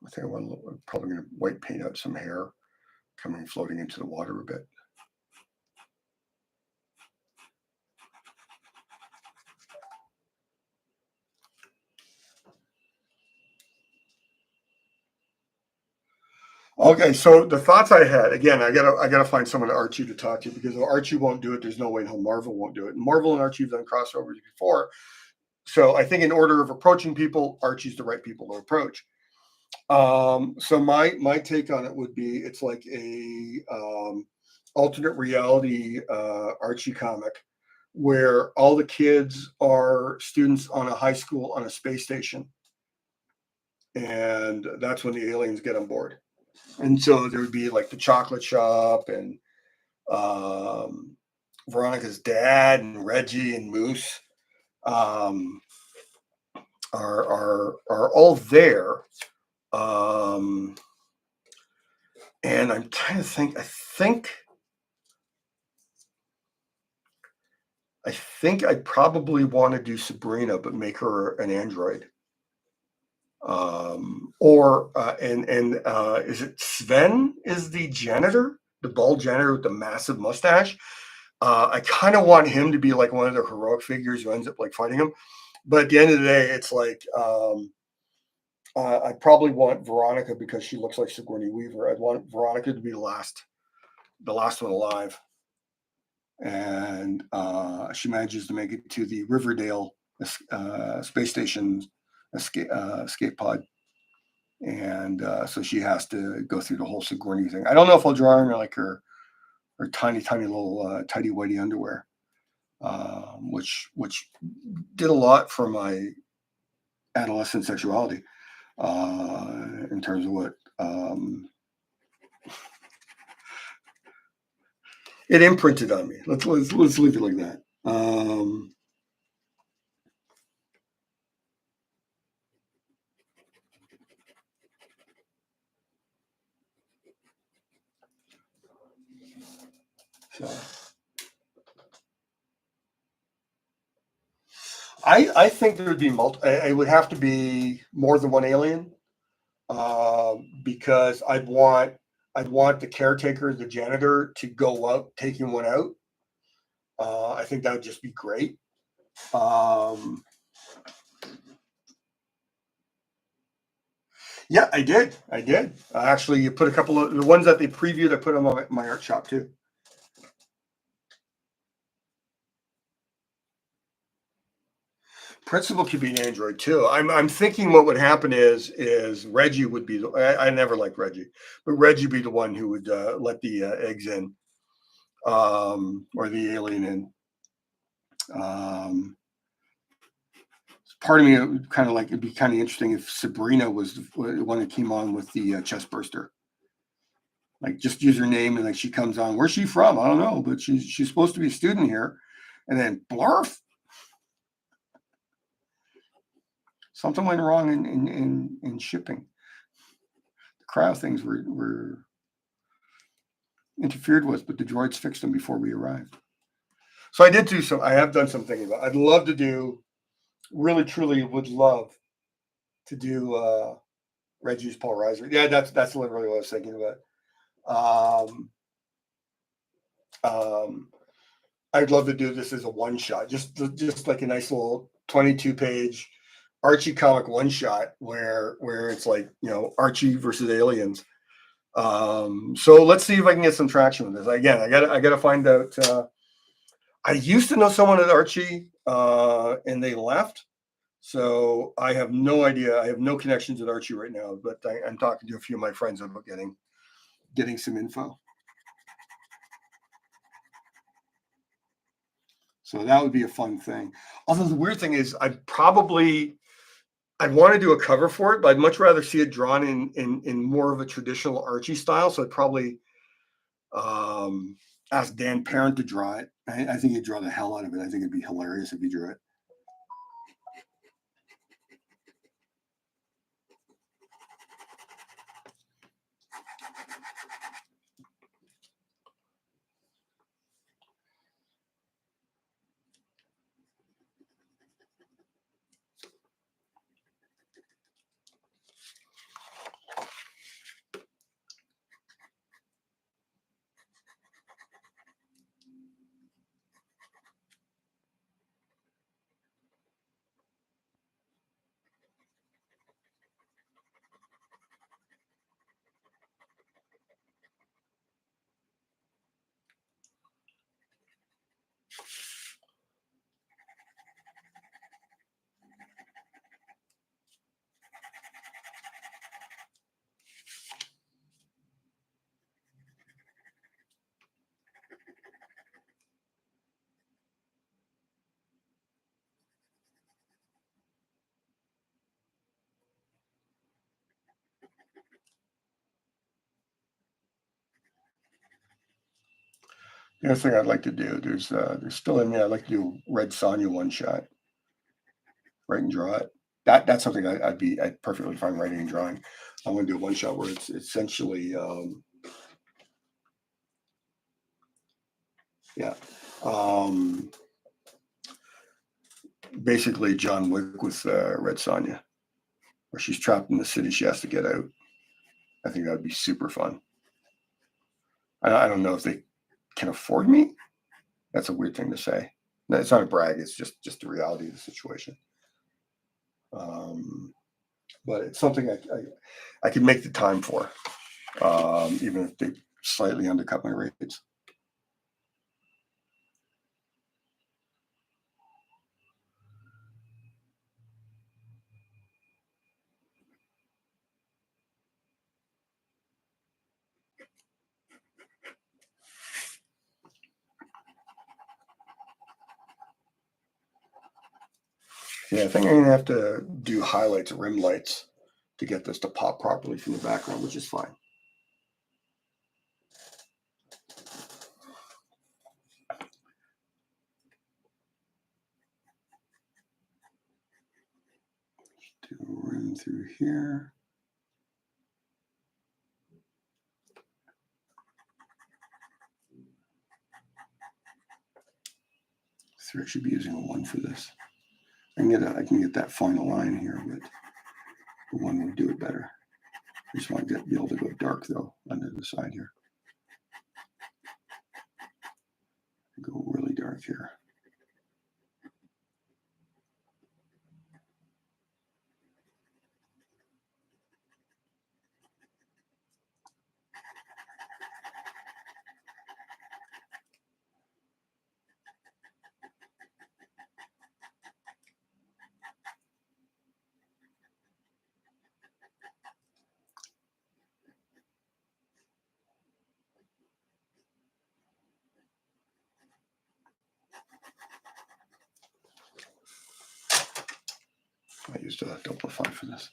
I think I'm probably going to white paint out some hair coming floating into the water a bit. Okay, so the thoughts I had, again, I gotta find someone to Archie to talk to, because if Archie won't do it, there's no way in hell Marvel won't do it. And Marvel and Archie have done crossovers before. So I think in order of approaching people, Archie's the right people to approach. So my take on it would be, it's like a alternate reality Archie comic where all the kids are students on a high school on a space station, and that's when the aliens get on board. And so there would be like the chocolate shop and um, Veronica's dad and Reggie and Moose um, are all there. Um, and I'm trying to think. I think I'd probably want to do Sabrina, but make her an android. Or and is it Sven is the janitor, the bald janitor with the massive mustache? I kind of want him to be like one of the heroic figures who ends up like fighting him. But at the end of the day, it's like I probably want Veronica because she looks like Sigourney Weaver. I'd want Veronica to be the last one alive, and she manages to make it to the Riverdale space station escape pod, and so she has to go through the whole Sigourney thing. I don't know if I'll draw her in like her tiny little tidy whitey underwear, which did a lot for my adolescent sexuality in terms of what it imprinted on me. Let's leave it like that. So I think there would be it would have to be more than one alien because I'd want the caretaker, the janitor, to go out taking one out. I think that would just be great. Um, yeah, I did. I did. Actually, you put a couple of the ones that they previewed. I put them on my art shop too. Principal could be an android too. I'm thinking what would happen is Reggie would be. I never liked Reggie, but Reggie would be the one who would let the eggs in or the alien in. Um, Part of me kind of like it'd be kind of interesting if Sabrina was the one that came on with the chest burster. Like just use her name and like she comes on. Where's she from? I don't know, but she's supposed to be a student here, and then blurf, something went wrong in shipping. The cryo things were interfered with, but the droids fixed them before we arrived. So I did do some. I have done some thinking about. I'd love to do. Really, truly, would love to do Reggie's Paul Reiser. Yeah, that's literally what I was thinking about. Um, I'd love to do this as a one shot, just like a nice little 22-page Archie comic one shot where it's like Archie versus aliens. So let's see if I can get some traction with this. Again, I gotta find out. I used to know someone at Archie, and they left. So I have no idea. I have no connections with Archie right now, but I'm talking to a few of my friends about getting some info. So that would be a fun thing. Although the weird thing is, I'd want to do a cover for it, but I'd much rather see it drawn in more of a traditional Archie style. So I'd probably um, ask Dan Parent to draw it. I think he'd draw the hell out of it. I think it'd be hilarious if he drew it. The other thing I'd like to do, there's still in me, I'd like to do Red Sonja one shot, write and draw it. That's something I'd perfectly fine writing and drawing. I'm going to do a one shot where it's essentially, basically John Wick with Red Sonja, where she's trapped in the city, she has to get out. I think that would be super fun. I don't know if they can afford me. That's a weird thing to say. No, it's not a brag. It's just the reality of the situation. But it's something I could make the time for, even if they slightly undercut my rates. Yeah, I think I'm gonna have to do highlights, rim lights, to get this to pop properly from the background, which is fine. Do a rim through here. So I should be using a 1 for this. I can get that final line here, but the 1 would do it better. I just want to be able to go dark though under the side here. Go really dark here. I used a double 5 for this.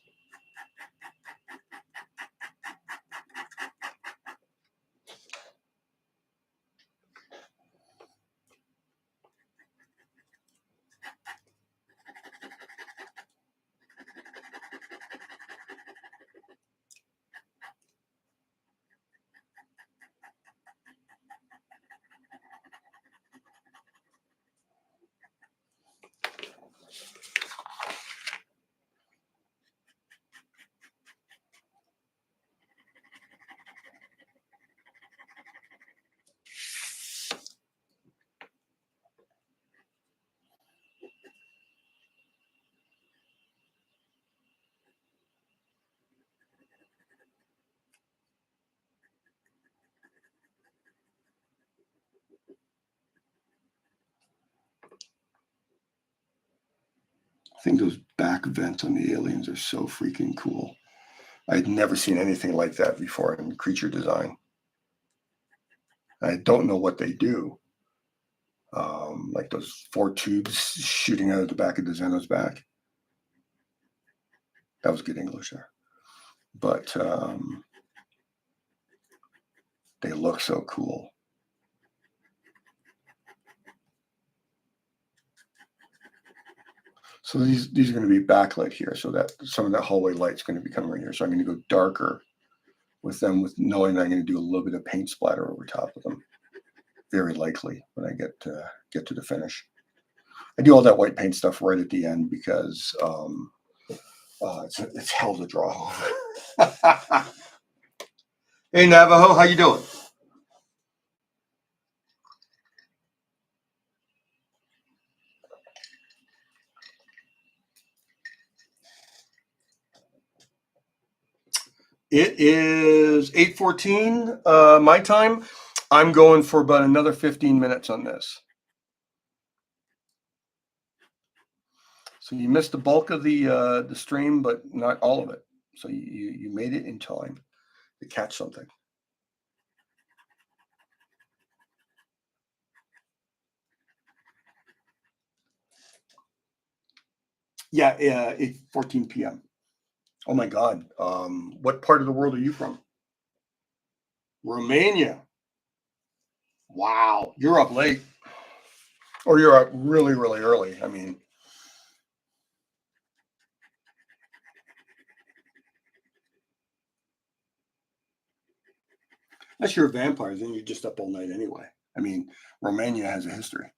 I think those back vents on the aliens are so freaking cool. I'd never seen anything like that before in creature design. I don't know what they do. Like those 4 tubes shooting out of the back of the Xeno's back. That was good English there. But they look so cool. So these are going to be backlit here, so that some of that hallway light's going to be coming right here. So I'm going to go darker with them, with knowing that I'm going to do a little bit of paint splatter over top of them. Very likely when I get to the finish. I do all that white paint stuff right at the end because it's hell to draw. Hey Navajo, how you doing? It is 8:14 my time. I'm going for about another 15 minutes on this. So you missed the bulk of the stream, but not all of it. So you made it in time to catch something. Yeah, 8:14 p.m. Oh my God. What part of the world are you from? Romania. Wow, you're up late, or you're up really, really early. I mean, unless you're a vampire, then you're just up all night anyway. I mean, Romania has a history.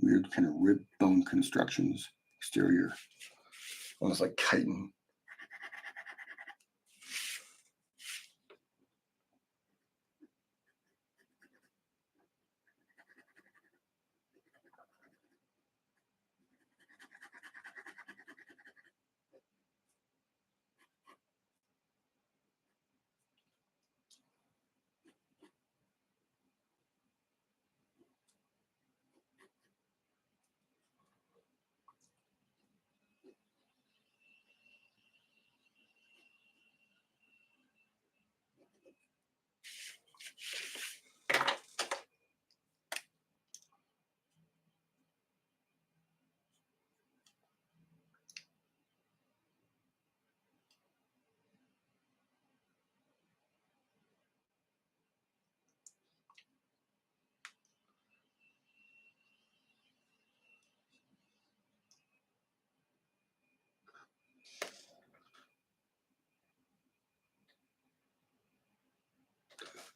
Weird kind of rib bone constructions, exterior, almost like chitin.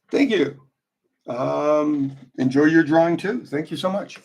Thank you. Enjoy your drawing too. Thank you so much.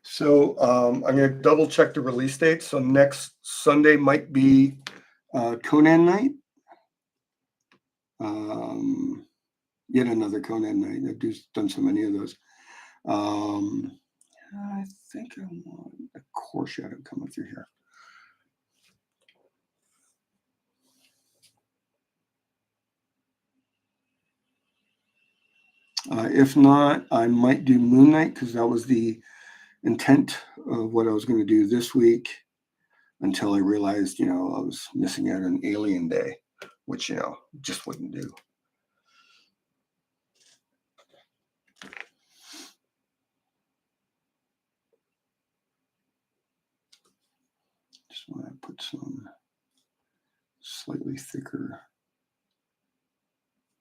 So I'm going to double check the release date. So next Sunday might be Conan night. Yet another Conan night. I've done so many of those. I think I want a core shadow coming through here. If not, I might do Moon Knight because that was the intent of what I was going to do this week until I realized, I was missing out on Alien Day, which, just wouldn't do. Just want to put some slightly thicker.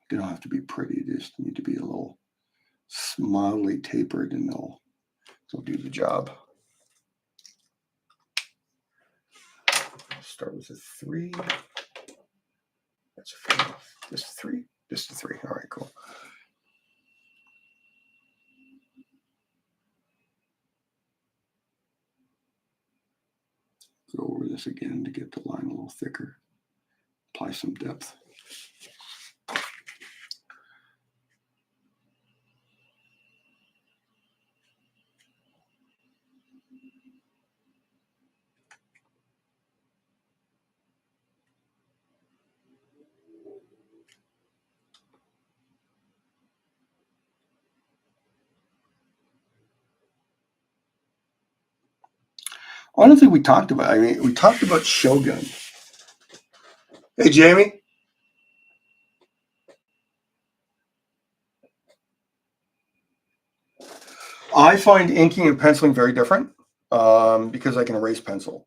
They don't have to be pretty. They just need to be a little mildly tapered and they'll do the job. Start with a 3. That's a 4. Just a 3. Just a 3. All right, cool. Go over this again to get the line a little thicker. Apply some depth. I don't think we talked about. I mean, we talked about Shogun. Hey, Jamie. I find inking and penciling very different because I can erase pencil.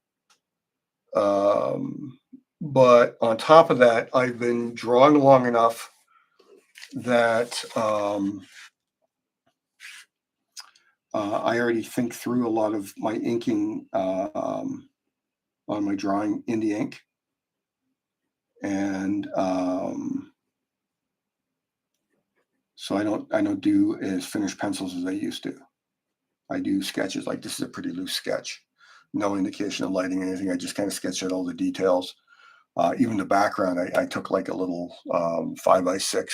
But on top of that, I've been drawing long enough that I already think through a lot of my inking on my drawing in the ink. And so I don't do as finished pencils as I used to. I do sketches. Like this is a pretty loose sketch, no indication of lighting or anything. I just kind of sketch out all the details. Even the background, I took like a little 5x6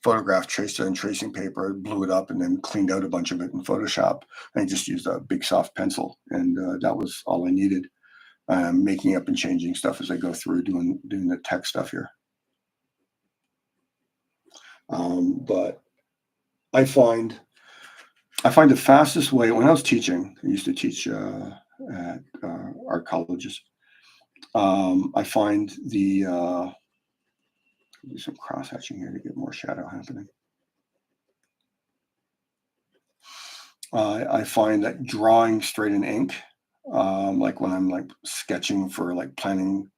photograph, traced it on tracing paper, blew it up, and then cleaned out a bunch of it in Photoshop. I just used a big soft pencil, and that was all I needed. Making up and changing stuff as I go through doing the tech stuff here. But I find the fastest way, when I was teaching, I used to teach at art colleges. I find do some cross hatching here to get more shadow happening. I find that drawing straight in ink, like when I'm like sketching for like planning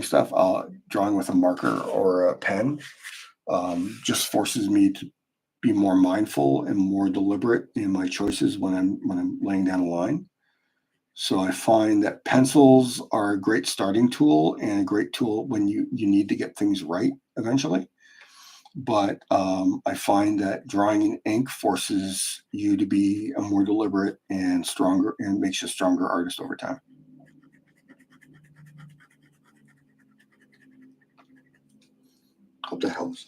stuff, drawing with a marker or a pen, just forces me to be more mindful and more deliberate in my choices when I'm laying down a line. So I find that pencils are a great starting tool and a great tool when you need to get things right eventually. But I find that drawing in ink forces you to be a more deliberate and stronger, and makes you a stronger artist over time. Hope that helps.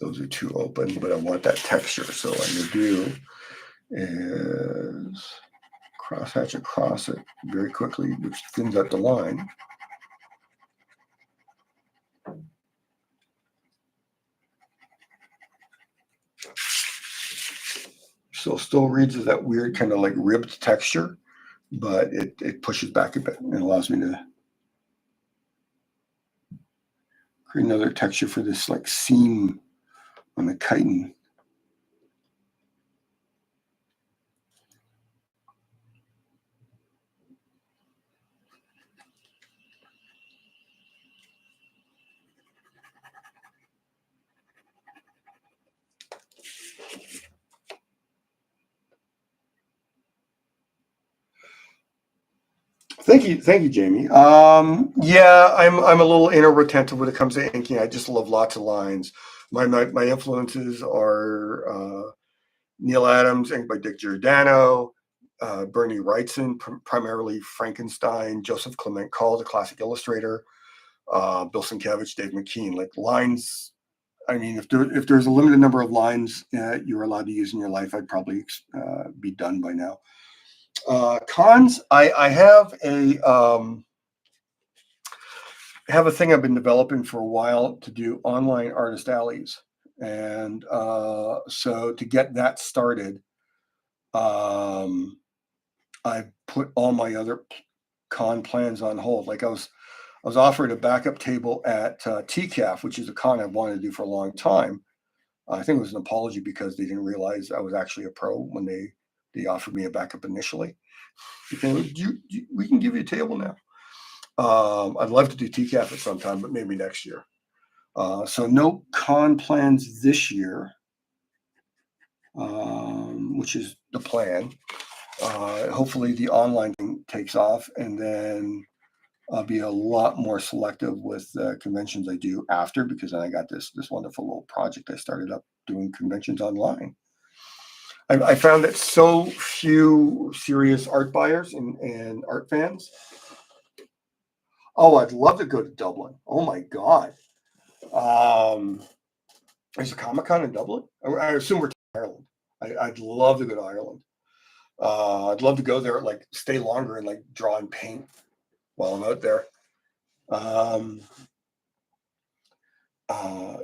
Those are too open, but I want that texture. So what I'm going to do is cross hatch across it very quickly, which thins out the line. So still reads as that weird kind of like ribbed texture, but it pushes back a bit and allows me to create another texture for this like seam on the chitin. Thank you, Jamie. Yeah, I'm a little inner retentive when it comes to inking. I just love lots of lines. My influences are Neil Adams, inked by Dick Giordano, Bernie Wrightson, primarily Frankenstein, Joseph Clement Call, the classic illustrator, Bill Sienkiewicz, Dave McKean. Like lines. I mean, if there's a limited number of lines you're allowed to use in your life, I'd probably be done by now. Cons, I have a thing I've been developing for a while to do online artist alleys, and so to get that started, I put all my other con plans on hold. Like I was offered a backup table at TCAF, which is a con I've wanted to do for a long time. I think it was an apology because they didn't realize I was actually a pro when they offered me a backup initially. We can give you a table now. I'd love to do TCAF at some time, but maybe next year. So no con plans this year, which is the plan. Hopefully the online thing takes off, and then I'll be a lot more selective with the conventions I do after, because then I got this wonderful little project I started up doing conventions online. I found that so few serious art buyers and art fans. Oh, I'd love to go to Dublin. Oh my God. Um, there's a Comic-Con in Dublin. I assume we're to Ireland. I'd love to go to Ireland. I'd love to go there, like stay longer and like draw and paint while I'm out there.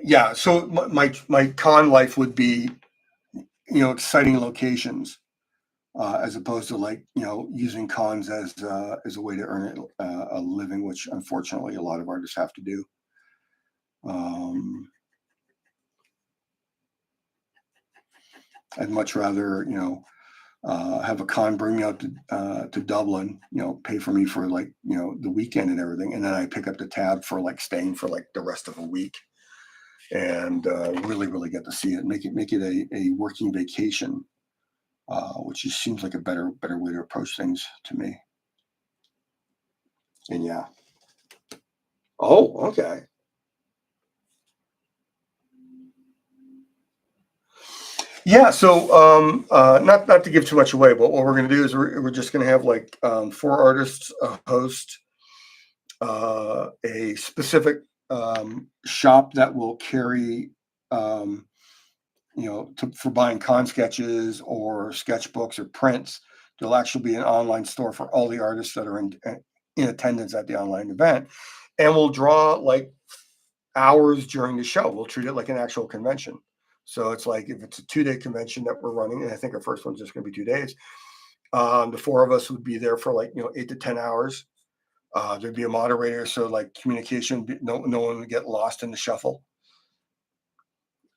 Yeah, so my con life would be, exciting locations, as opposed to like, using cons as a way to earn a living, which unfortunately a lot of artists have to do. I'd much rather, have a con bring me out to Dublin, pay for me for like, the weekend and everything. And then I pick up the tab for like staying for like the rest of a week, and really, really get to see it, make it a working vacation, which just seems like a better way to approach things to me. And yeah. Oh, okay. Yeah, so not to give too much away, but what we're going to do is we're just going to have like 4 artists host a specific shop that will carry, um, for buying con sketches or sketchbooks or prints. There'll actually be an online store for all the artists that are in attendance at the online event, and we'll draw like hours during the show. We'll treat it like an actual convention. So it's like if it's a 2-day convention that we're running, and I think our first one's just going to be 2 days. The 4 of us would be there for like 8 to 10 hours. There'd be a moderator, so like communication, no one would get lost in the shuffle.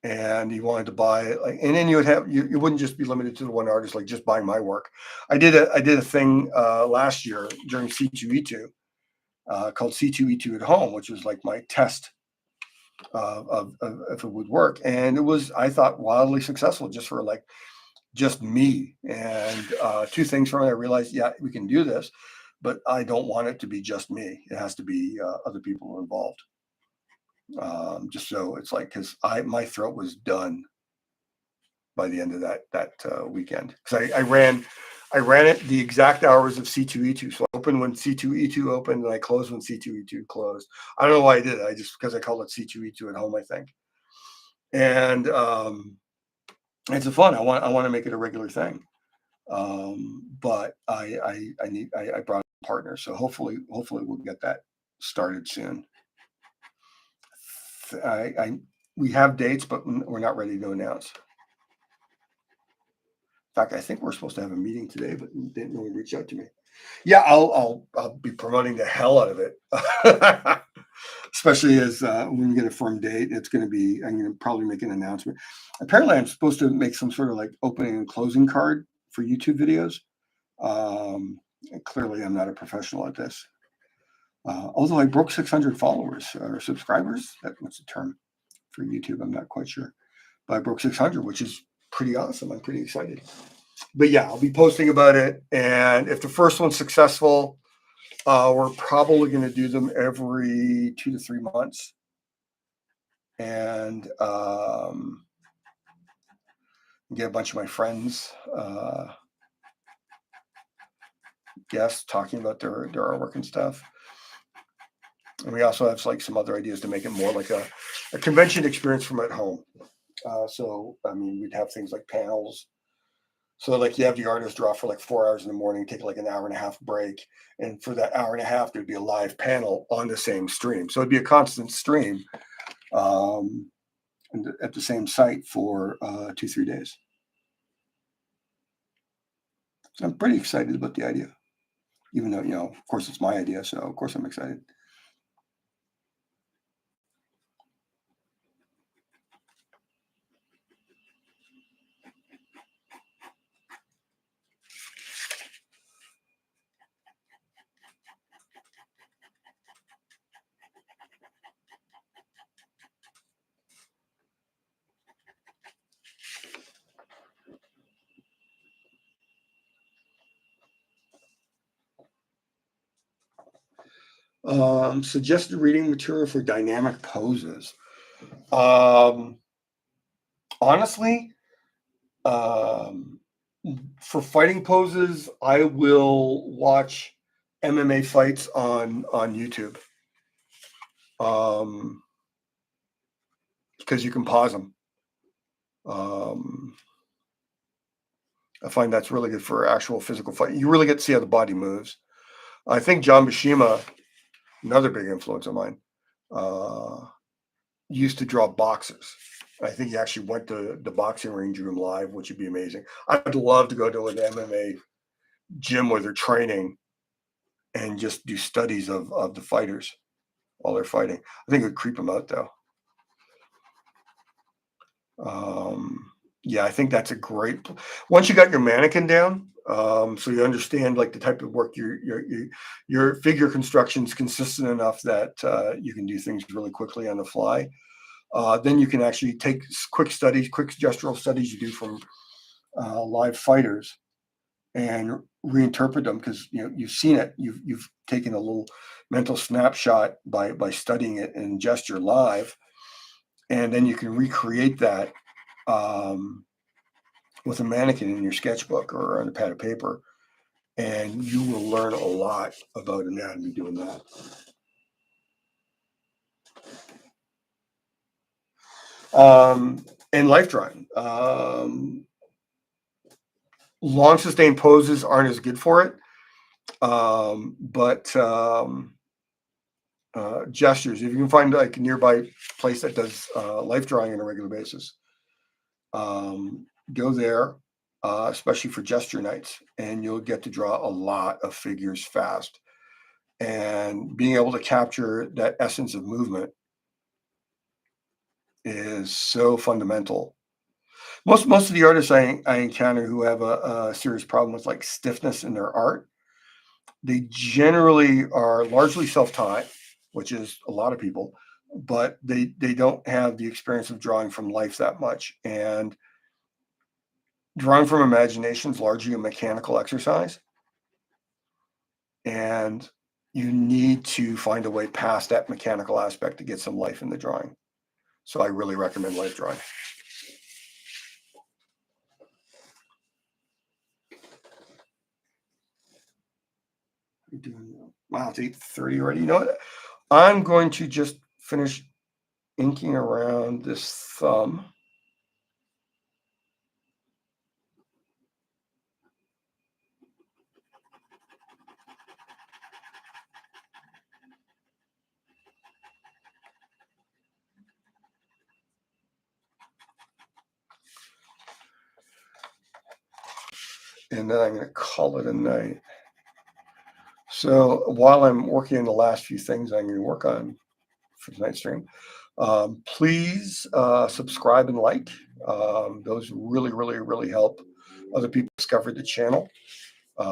And you wanted to buy it, like, and then you would have you wouldn't just be limited to the one artist, like just buying my work. I did a thing last year during C2E2 called C2E2 at home, which was like my test of if it would work, and it was, I thought, wildly successful just for like just me. And 2 things from it, I realized, yeah, we can do this, but I don't want it to be just me. It has to be other people involved. Just so it's like, because my throat was done by the end of that weekend, because I ran it the exact hours of C2E2. So I opened when C2E2 opened, and I closed when C2E2 closed. I don't know why I did it. I just, because I called it C2E2 at home, I think. And it's a fun. I want to make it a regular thing. But I brought a partner, so hopefully we'll get that started soon. We have dates, but we're not ready to announce. In fact, I think we're supposed to have a meeting today, but didn't really reach out to me. Yeah, I'll be promoting the hell out of it, especially as when we get a firm date. I'm going to probably make an announcement. Apparently, I'm supposed to make some sort of like opening and closing card for YouTube videos. Clearly, I'm not a professional at this. Although I broke 600 followers or subscribers. What's the term for YouTube? I'm not quite sure. But I broke 600, which is pretty awesome. I'm pretty excited. But yeah, I'll be posting about it. And if the first one's successful, we're probably going to do them every 2 to 3 months. And get a bunch of my friends, guests, talking about their artwork and stuff. And we also have like some other ideas to make it more like a convention experience from at home. So, I mean, we'd have things like panels. So like you have the artist draw for like 4 hours in the morning, take like an hour and a half break. And for that hour and a half, there'd be a live panel on the same stream. So it'd be a constant stream at the same site for 2-3 days. So I'm pretty excited about the idea, even though, of course it's my idea. So of course I'm excited. Suggested reading material for dynamic poses. Um, honestly, um, for fighting poses, I will watch MMA fights on YouTube. Because you can pause them. I find that's really good for actual physical fight. You really get to see how the body moves. I think John Bashima, another big influence of mine, uh, used to draw boxers. I think he actually went to the boxing ring, drew him live, which would be amazing. I'd love to go to an MMA gym where they're training and just do studies of the fighters while they're fighting. I think it would creep them out though. Yeah, I think that's a great. Once you got your mannequin down, so you understand like the type of work your figure construction is consistent enough that you can do things really quickly on the fly. Then you can actually take quick studies, quick gestural studies you do from live fighters, and reinterpret them because you've seen it. You've taken a little mental snapshot by studying it in gesture live, and then you can recreate that um, with a mannequin in your sketchbook or on a pad of paper, and you will learn a lot about anatomy doing that. And life drawing. Long sustained poses aren't as good for it, but gestures. If you can find like a nearby place that does life drawing on a regular basis, go there, especially for gesture nights, and you'll get to draw a lot of figures fast. And being able to capture that essence of movement is so fundamental. Most of the artists I encounter who have a serious problem with like stiffness in their art, they generally are largely self-taught, which is a lot of people, but they don't have the experience of drawing from life that much. And drawing from imagination is largely a mechanical exercise, and you need to find a way past that mechanical aspect to get some life in the drawing. So I really recommend life drawing. Wow, it's 8:30 already. You know what? I'm going to just finish inking around this thumb. And then I'm going to call it a night. So while I'm working on the last few things I'm going to work on for tonight's stream, please subscribe and like. Those really help other people discover the channel.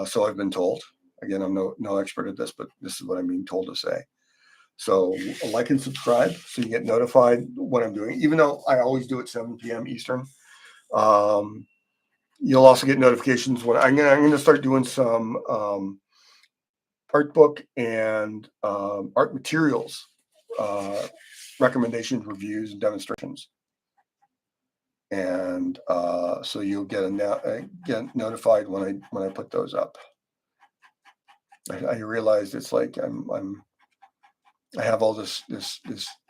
So I've been told. Again, I'm no expert at this, but this is what I'm being told to say. So like and subscribe so you get notified what I'm doing, even though I always do it 7 p.m. Eastern. You'll also get notifications when I'm gonna start doing some art book and art materials recommendations, reviews, and demonstrations. And so you'll get get notified when I put those up. I realized it's like I have all this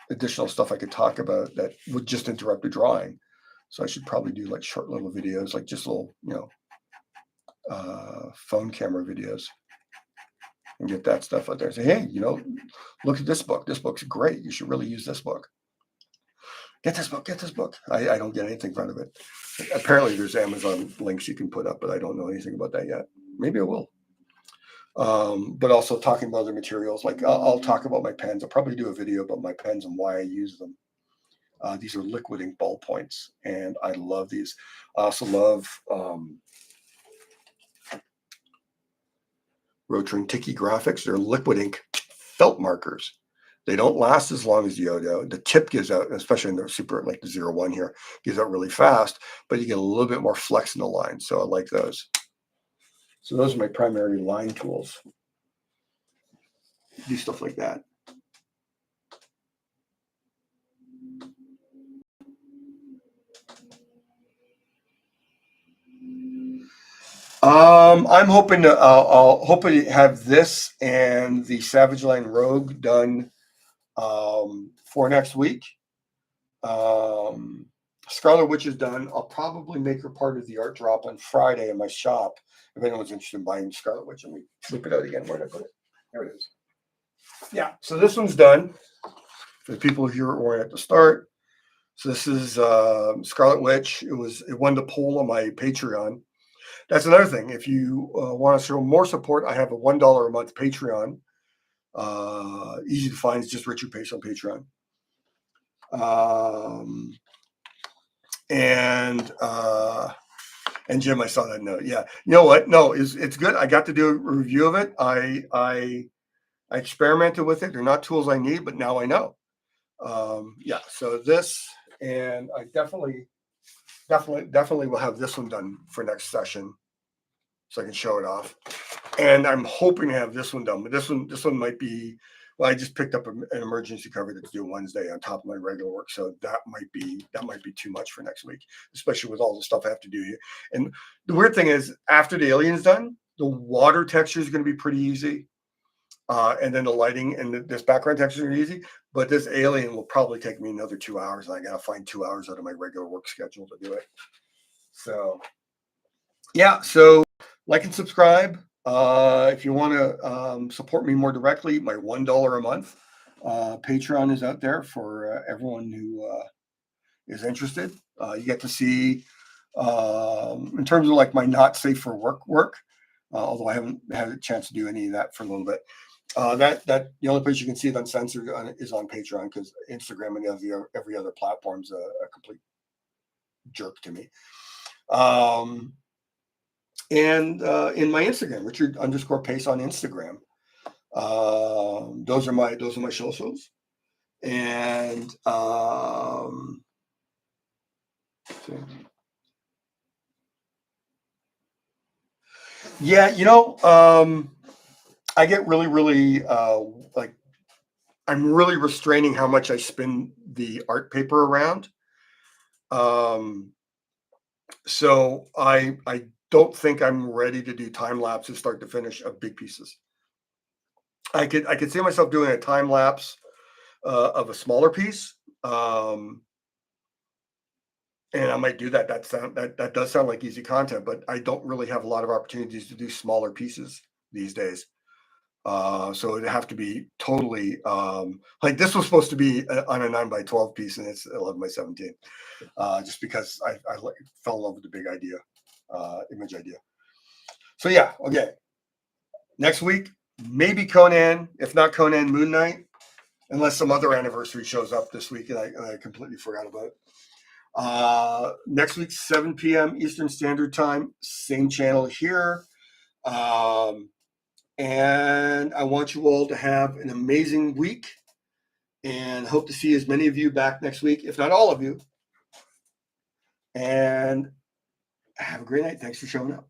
additional stuff I could talk about that would just interrupt the drawing. So I should probably do like short little videos, like just little phone camera videos, and get that stuff out there. Say, hey, look at this book. This book's great. You should really use this book. Get this book. Get this book. I don't get anything out of it. Apparently, there's Amazon links you can put up, but I don't know anything about that yet. Maybe I will. But also talking about other materials, like I'll talk about my pens. I'll probably do a video about my pens and why I use them. These are liquid ink ballpoints, and I love these. I also love Rotring Tiki Graphics. They're liquid ink felt markers. They don't last as long as the Odo. The tip gives out, especially in the super, like the 01 here, gives out really fast, but you get a little bit more flex in the line. So I like those. So those are my primary line tools. do stuff like that. I'm hoping to I'll hopefully have this and the Savage Line Rogue done for next week. Scarlet Witch is done. I'll probably make her part of the art drop on Friday in my shop if anyone's interested in buying Scarlet Witch. And we flip it out again. Where did I put it? There it is. Yeah, so this one's done for the people who weren't at the start. So this is Scarlet Witch. It won the poll on my Patreon. That's another thing. If you want to show more support, I have a $1 a month Patreon. Easy to find. It's just Richard Pace on Patreon. And Jim, I saw that note. Yeah, you know what? No, it's good. I got to do a review of it. I experimented with it. They're not tools I need, but now I know. Yeah. So this, and I definitely will have this one done for next session, so I can show it off. And I'm hoping to have this one done, but this one might be. Well, I just picked up an emergency cover that's due Wednesday on top of my regular work, so that might be too much for next week, especially with all the stuff I have to do here. And the weird thing is, after the alien's done, the water texture is going to be pretty easy, and then the lighting and this background texture are easy. But this alien will probably take me another 2 hours, and I got to find 2 hours out of my regular work schedule to do it. So, yeah. So, like and subscribe. If you want to support me more directly, my $1 a month Patreon is out there for everyone who is interested. You get to see, in terms of like my not safe for work, although I haven't had a chance to do any of that for a little bit. That the only place you can see it uncensored is on Patreon, because Instagram and every other platform's a complete jerk to me. And in my Instagram, Richard_Pace on Instagram. Those are my socials. And yeah, I get really like, I'm really restraining how much I spin the art paper around. So I don't think I'm ready to do time lapses start to finish of big pieces. I could see myself doing a time lapse of a smaller piece, and I might do that. That does sound like easy content, but I don't really have a lot of opportunities to do smaller pieces these days. So it'd have to be totally like this was supposed to be on a 9x12 piece, and it's 11x17. Just because I fell in love with the big idea, image idea. So yeah, okay. Next week, maybe Conan. If not Conan, Moon Knight, unless some other anniversary shows up this week and I completely forgot about it. Next week, 7 p.m. Eastern Standard Time, same channel here. And I want you all to have an amazing week, and hope to see as many of you back next week, if not all of you. And have a great night. Thanks for showing up.